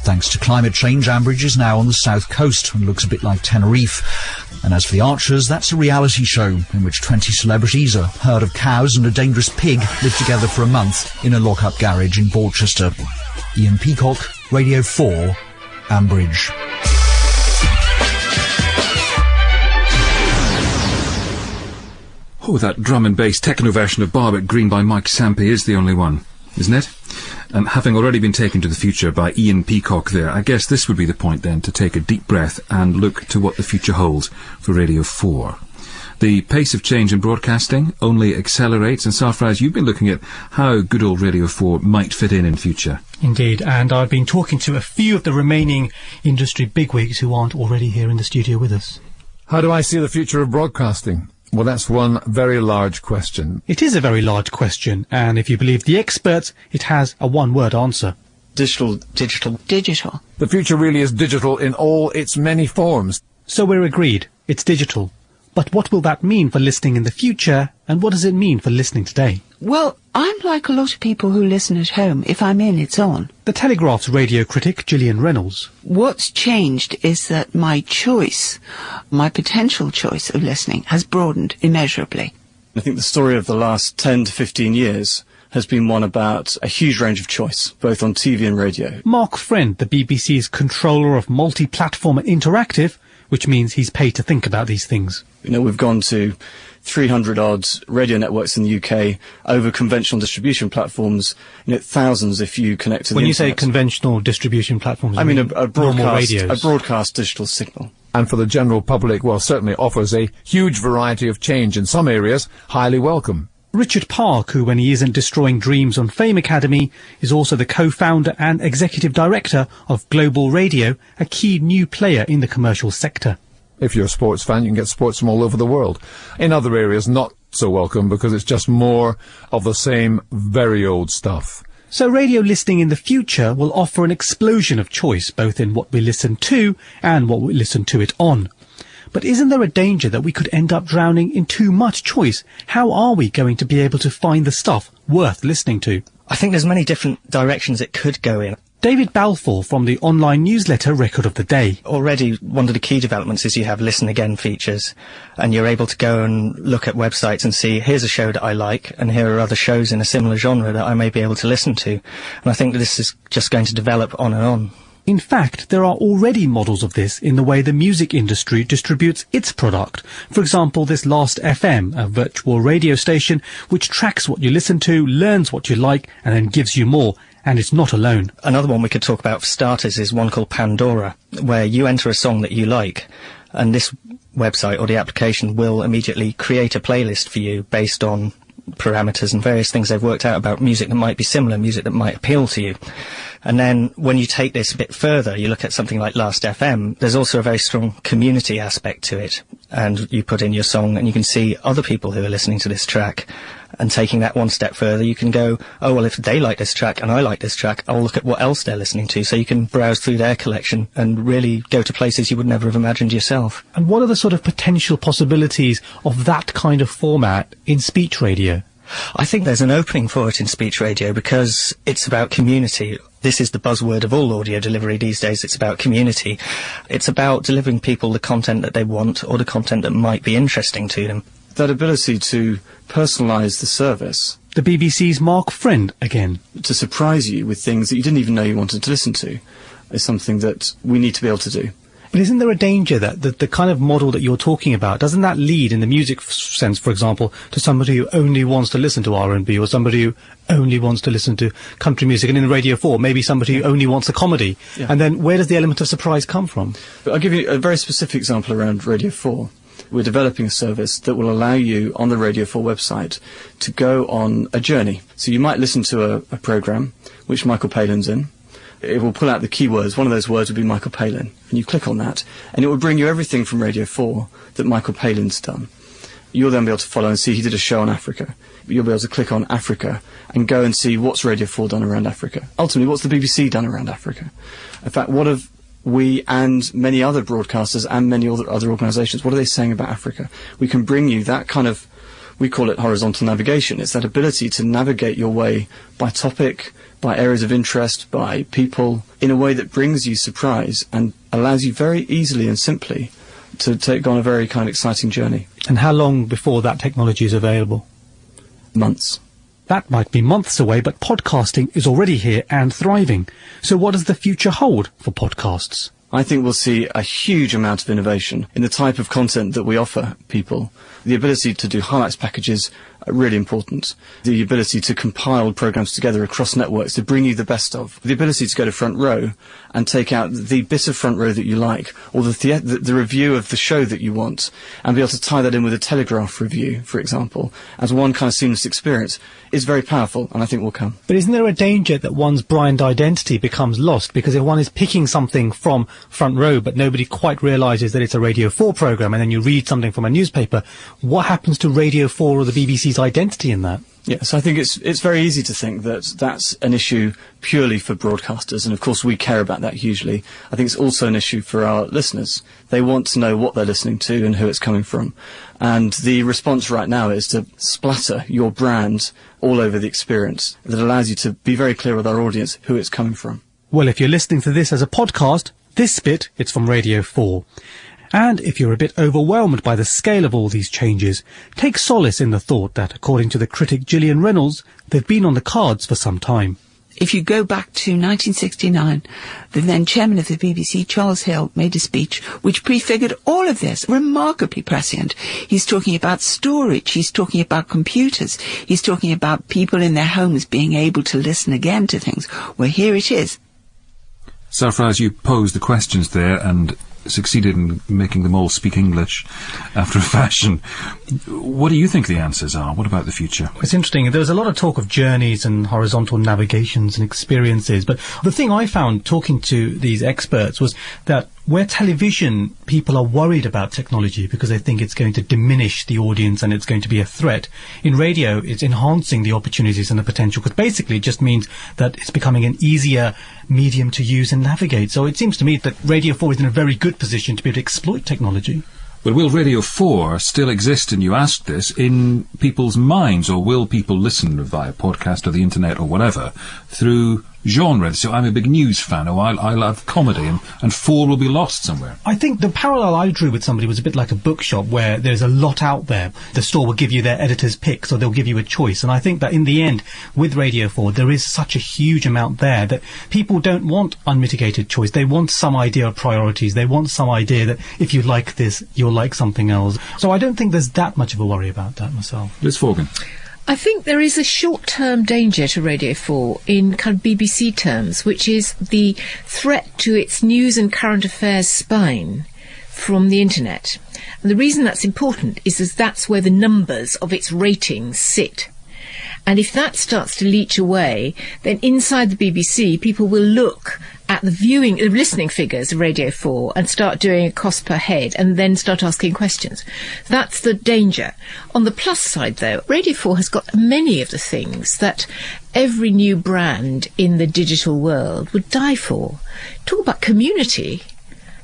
Thanks to climate change, Ambridge is now on the south coast and looks a bit like Tenerife. And as for the Archers, that's a reality show in which 20 celebrities, a herd of cows and a dangerous pig live together for a month in a lock-up garage in Borchester. Ian Peacock, Radio 4, Ambridge. Oh, that drum and bass techno version of Barwick Green by Mike Sampe is the only one, isn't it? And having already been taken to the future by Ian Peacock there, I guess this would be the point then to take a deep breath and look to what the future holds for Radio 4. The pace of change in broadcasting only accelerates, and Sarfraz, you've been looking at how good old Radio 4 might fit in future. Indeed, and I've been talking to a few of the remaining industry bigwigs who aren't already here in the studio with us. How do I see the future of broadcasting? Well, that's one very large question. It is a very large question, and if you believe the experts, it has a one-word answer. Digital. The future really is digital in all its many forms. So we're agreed, it's digital. But what will that mean for listening in the future, and what does it mean for listening today? Well, I'm like a lot of people who listen at home. If I'm in, it's on. The Telegraph's radio critic, Gillian Reynolds. What's changed is that my choice, my potential choice of listening, has broadened immeasurably. I think the story of the last 10 to 15 years has been one about a huge range of choice, both on TV and radio. Mark Friend, the BBC's controller of multi-platform and interactive, which means he's paid to think about these things. You know, we've gone to 300-odd radio networks in the UK over conventional distribution platforms, thousands if you connect to the internet. When you say conventional distribution platforms, I mean a broadcast digital signal. And for the general public, well, certainly offers a huge variety of change in some areas, highly welcome. Richard Park, who, when he isn't destroying dreams on Fame Academy, is also the co-founder and executive director of Global Radio, a key new player in the commercial sector. If you're a sports fan, you can get sports from all over the world. In other areas, not so welcome, because it's just more of the same very old stuff. So radio listening in the future will offer an explosion of choice, both in what we listen to and what we listen to it on. But isn't there a danger that we could end up drowning in too much choice? How are we going to be able to find the stuff worth listening to? I think there's many different directions it could go in. David Balfour from the online newsletter Record of the Day. Already, one of the key developments is you have listen again features, and you're able to go and look at websites and see, here's a show that I like, and here are other shows in a similar genre that I may be able to listen to. And I think that this is just going to develop on and on. In fact, there are already models of this in the way the music industry distributes its product. For example, this Last FM, a virtual radio station which tracks what you listen to, learns what you like, and then gives you more. And it's not alone. Another one we could talk about for starters is one called Pandora, where you enter a song that you like, and this website or the application will immediately create a playlist for you based on parameters and various things they've worked out about music that might be similar, music that might appeal to you. And then when you take this a bit further, you look at something like Last FM, there's also a very strong community aspect to it. And you put in your song and you can see other people who are listening to this track. And taking that one step further, you can go, oh, well, if they like this track and I like this track, I'll look at what else they're listening to. So you can browse through their collection and really go to places you would never have imagined yourself. And what are the sort of potential possibilities of that kind of format in speech radio? I think there's an opening for it in speech radio because it's about community. This is the buzzword of all audio delivery these days. It's about community. It's about delivering people the content that they want or the content that might be interesting to them. That ability to personalise the service. The BBC's Mark Friend again. To surprise you with things that you didn't even know you wanted to listen to is something that we need to be able to do. But isn't there a danger that the kind of model that you're talking about, doesn't that lead, in the music sense, for example, to somebody who only wants to listen to R&B or somebody who only wants to listen to country music, and in Radio 4, maybe somebody who only wants a comedy? Yeah. And then where does the element of surprise come from? I'll give you a very specific example around Radio 4. We're developing a service that will allow you on the Radio 4 website to go on a journey. So you might listen to a programme which Michael Palin's in. It will pull out the keywords. One of those words would be Michael Palin. And you click on that, and it will bring you everything from Radio 4 that Michael Palin's done. You'll then be able to follow and see he did a show on Africa. You'll be able to click on Africa and go and see what's Radio 4 done around Africa. Ultimately, what's the BBC done around Africa? In fact, what have we and many other broadcasters and many other organisations, what are they saying about Africa? We can bring you that kind of, we call it horizontal navigation. It's that ability to navigate your way by topic, by areas of interest, by people, in a way that brings you surprise and allows you very easily and simply to take on a very kind of exciting journey. And how long before that technology is available? Months. That might be months away, but podcasting is already here and thriving. So what does the future hold for podcasts? I think we'll see a huge amount of innovation in the type of content that we offer people. The ability to do highlights packages are really important. The ability to compile programs together across networks to bring you the best of. The ability to go to Front Row and take out the bit of Front Row that you like, or the review of the show that you want, and be able to tie that in with a Telegraph review, for example, as one kind of seamless experience, is very powerful, and I think will come. But isn't there a danger that one's brand identity becomes lost? Because if one is picking something from Front Row, but nobody quite realises that it's a Radio 4 programme, and then you read something from a newspaper, what happens to Radio 4 or the BBC's identity in that? Yes, I think it's very easy to think that that's an issue purely for broadcasters, and of course we care about that hugely. I think it's also an issue for our listeners. They want to know what they're listening to and who it's coming from. And the response right now is to splatter your brand all over the experience that allows you to be very clear with our audience who it's coming from. Well, if you're listening to this as a podcast, this bit, it's from Radio 4. And if you're a bit overwhelmed by the scale of all these changes, take solace in the thought that, according to the critic Gillian Reynolds, they've been on the cards for some time. If you go back to 1969, the then chairman of the BBC, Charles Hill, made a speech which prefigured all of this, remarkably prescient. He's talking about storage, he's talking about computers, he's talking about people in their homes being able to listen again to things. Well, here it is. Sarfraz, you posed the questions there and succeeded in making them all speak English after a fashion. What do you think the answers are? What about the future? It's interesting. There's a lot of talk of journeys and horizontal navigations and experiences, but the thing I found talking to these experts was that where television, people are worried about technology because they think it's going to diminish the audience and it's going to be a threat. In radio, it's enhancing the opportunities and the potential, because basically it just means that it's becoming an easier medium to use and navigate. So it seems to me that Radio 4 is in a very good position to be able to exploit technology. Well, will Radio 4 still exist, and you asked this, in people's minds, or will people listen via podcast or the internet or whatever through genre. So I'm a big news fan. I love comedy, and 4 will be lost somewhere. I think the parallel I drew with somebody was a bit like a bookshop where there's a lot out there. The store will give you their editor's picks, or they'll give you a choice. And I think that in the end, with Radio 4, there is such a huge amount there that people don't want unmitigated choice. They want some idea of priorities. They want some idea that if you like this, you'll like something else. So I don't think there's that much of a worry about that myself. Liz Forgan. I think there is a short-term danger to Radio 4 in kind of BBC terms, which is the threat to its news and current affairs spine from the internet. And the reason that's important is that that's where the numbers of its ratings sit. And if that starts to leach away, then inside the BBC, people will look at the listening figures of Radio 4 and start doing a cost per head and then start asking questions. That's the danger. On the plus side, though, Radio 4 has got many of the things that every new brand in the digital world would die for. Talk about community.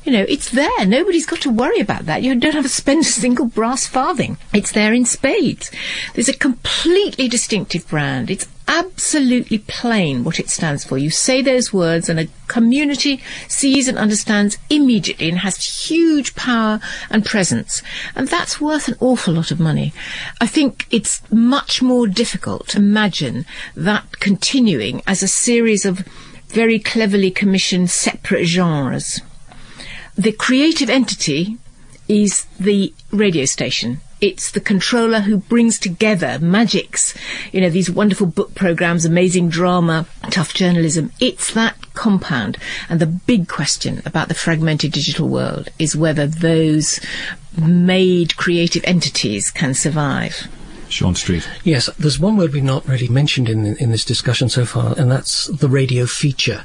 You know, it's there. Nobody's got to worry about that. You don't have to spend a single brass farthing. It's there in spades. There's a completely distinctive brand. It's absolutely plain what it stands for. You say those words and a community sees and understands immediately and has huge power and presence. And that's worth an awful lot of money. I think it's much more difficult to imagine that continuing as a series of very cleverly commissioned separate genres. The creative entity is the radio station. It's the controller who brings together magics, you know, these wonderful book programmes, amazing drama, tough journalism. It's that compound. And the big question about the fragmented digital world is whether those made creative entities can survive. Sean Street. Yes, there's one word we've not really mentioned in this discussion so far, and that's the radio feature.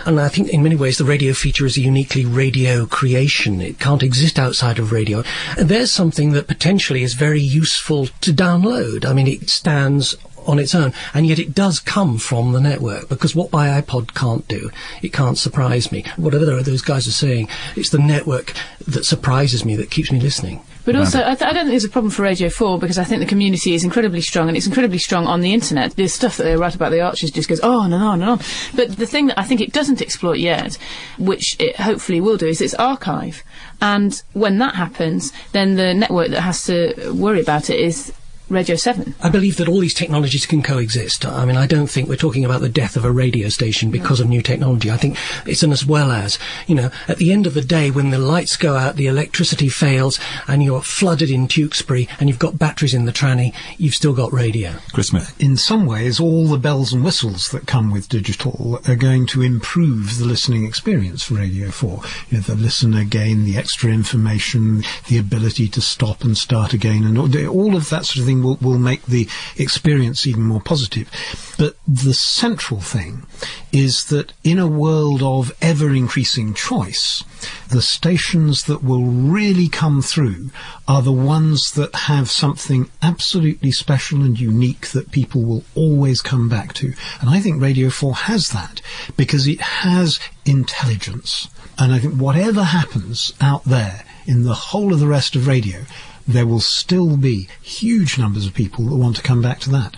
And I think in many ways the radio feature is a uniquely radio creation. It can't exist outside of radio. And there's something that potentially is very useful to download. I mean, it stands on its own, and yet it does come from the network, because what my iPod can't do, it can't surprise me. Whatever those guys are saying, it's the network that surprises me, that keeps me listening. But also, I don't think there's a problem for Radio 4, because I think the community is incredibly strong, and it's incredibly strong on the internet. The stuff that they write about the Archers just goes on and on and on. But the thing that I think it doesn't exploit yet, which it hopefully will do, is its archive. And when that happens, then the network that has to worry about it is Radio 7. I believe that all these technologies can coexist. I mean, I don't think we're talking about the death of a radio station because of new technology. I think it's an as well as, you know, at the end of the day, when the lights go out, the electricity fails, and you're flooded in Tewkesbury, and you've got batteries in the tranny, you've still got radio. Chris Smith. In some ways, all the bells and whistles that come with digital are going to improve the listening experience for Radio 4. You know, the listener gain, the extra information, the ability to stop and start again, and all of that sort of thing will make the experience even more positive. But the central thing is that in a world of ever-increasing choice, the stations that will really come through are the ones that have something absolutely special and unique that people will always come back to. And I think Radio 4 has that, because it has intelligence. And I think whatever happens out there in the whole of the rest of radio, there will still be huge numbers of people that want to come back to that.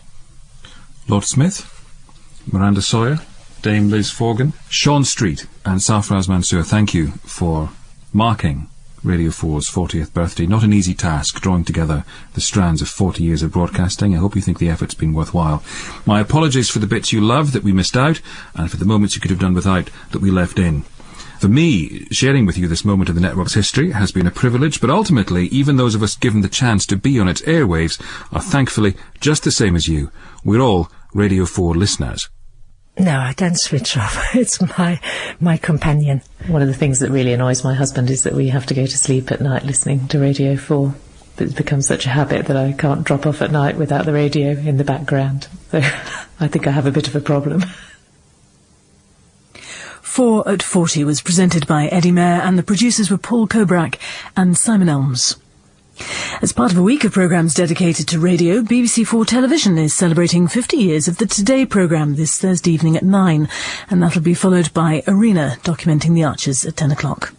Lord Smith, Miranda Sawyer, Dame Liz Forgan, Sean Street and Sarfraz Manzoor, thank you for marking Radio 4's 40th birthday. Not an easy task, drawing together the strands of 40 years of broadcasting. I hope you think the effort's been worthwhile. My apologies for the bits you love that we missed out, and for the moments you could have done without that we left in. For me, sharing with you this moment in the network's history has been a privilege, but ultimately, even those of us given the chance to be on its airwaves are thankfully just the same as you. We're all Radio 4 listeners. No, I don't switch off. It's my companion. One of the things that really annoys my husband is that we have to go to sleep at night listening to Radio 4. But it's become such a habit that I can't drop off at night without the radio in the background. So I think I have a bit of a problem. 4 at 40 was presented by Eddie Mair, and the producers were Paul Kobrak and Simon Elmes. As part of a week of programmes dedicated to radio, BBC4 Television is celebrating 50 years of the Today programme this Thursday evening at 9, and that'll be followed by Arena, documenting the Archers at 10 o'clock.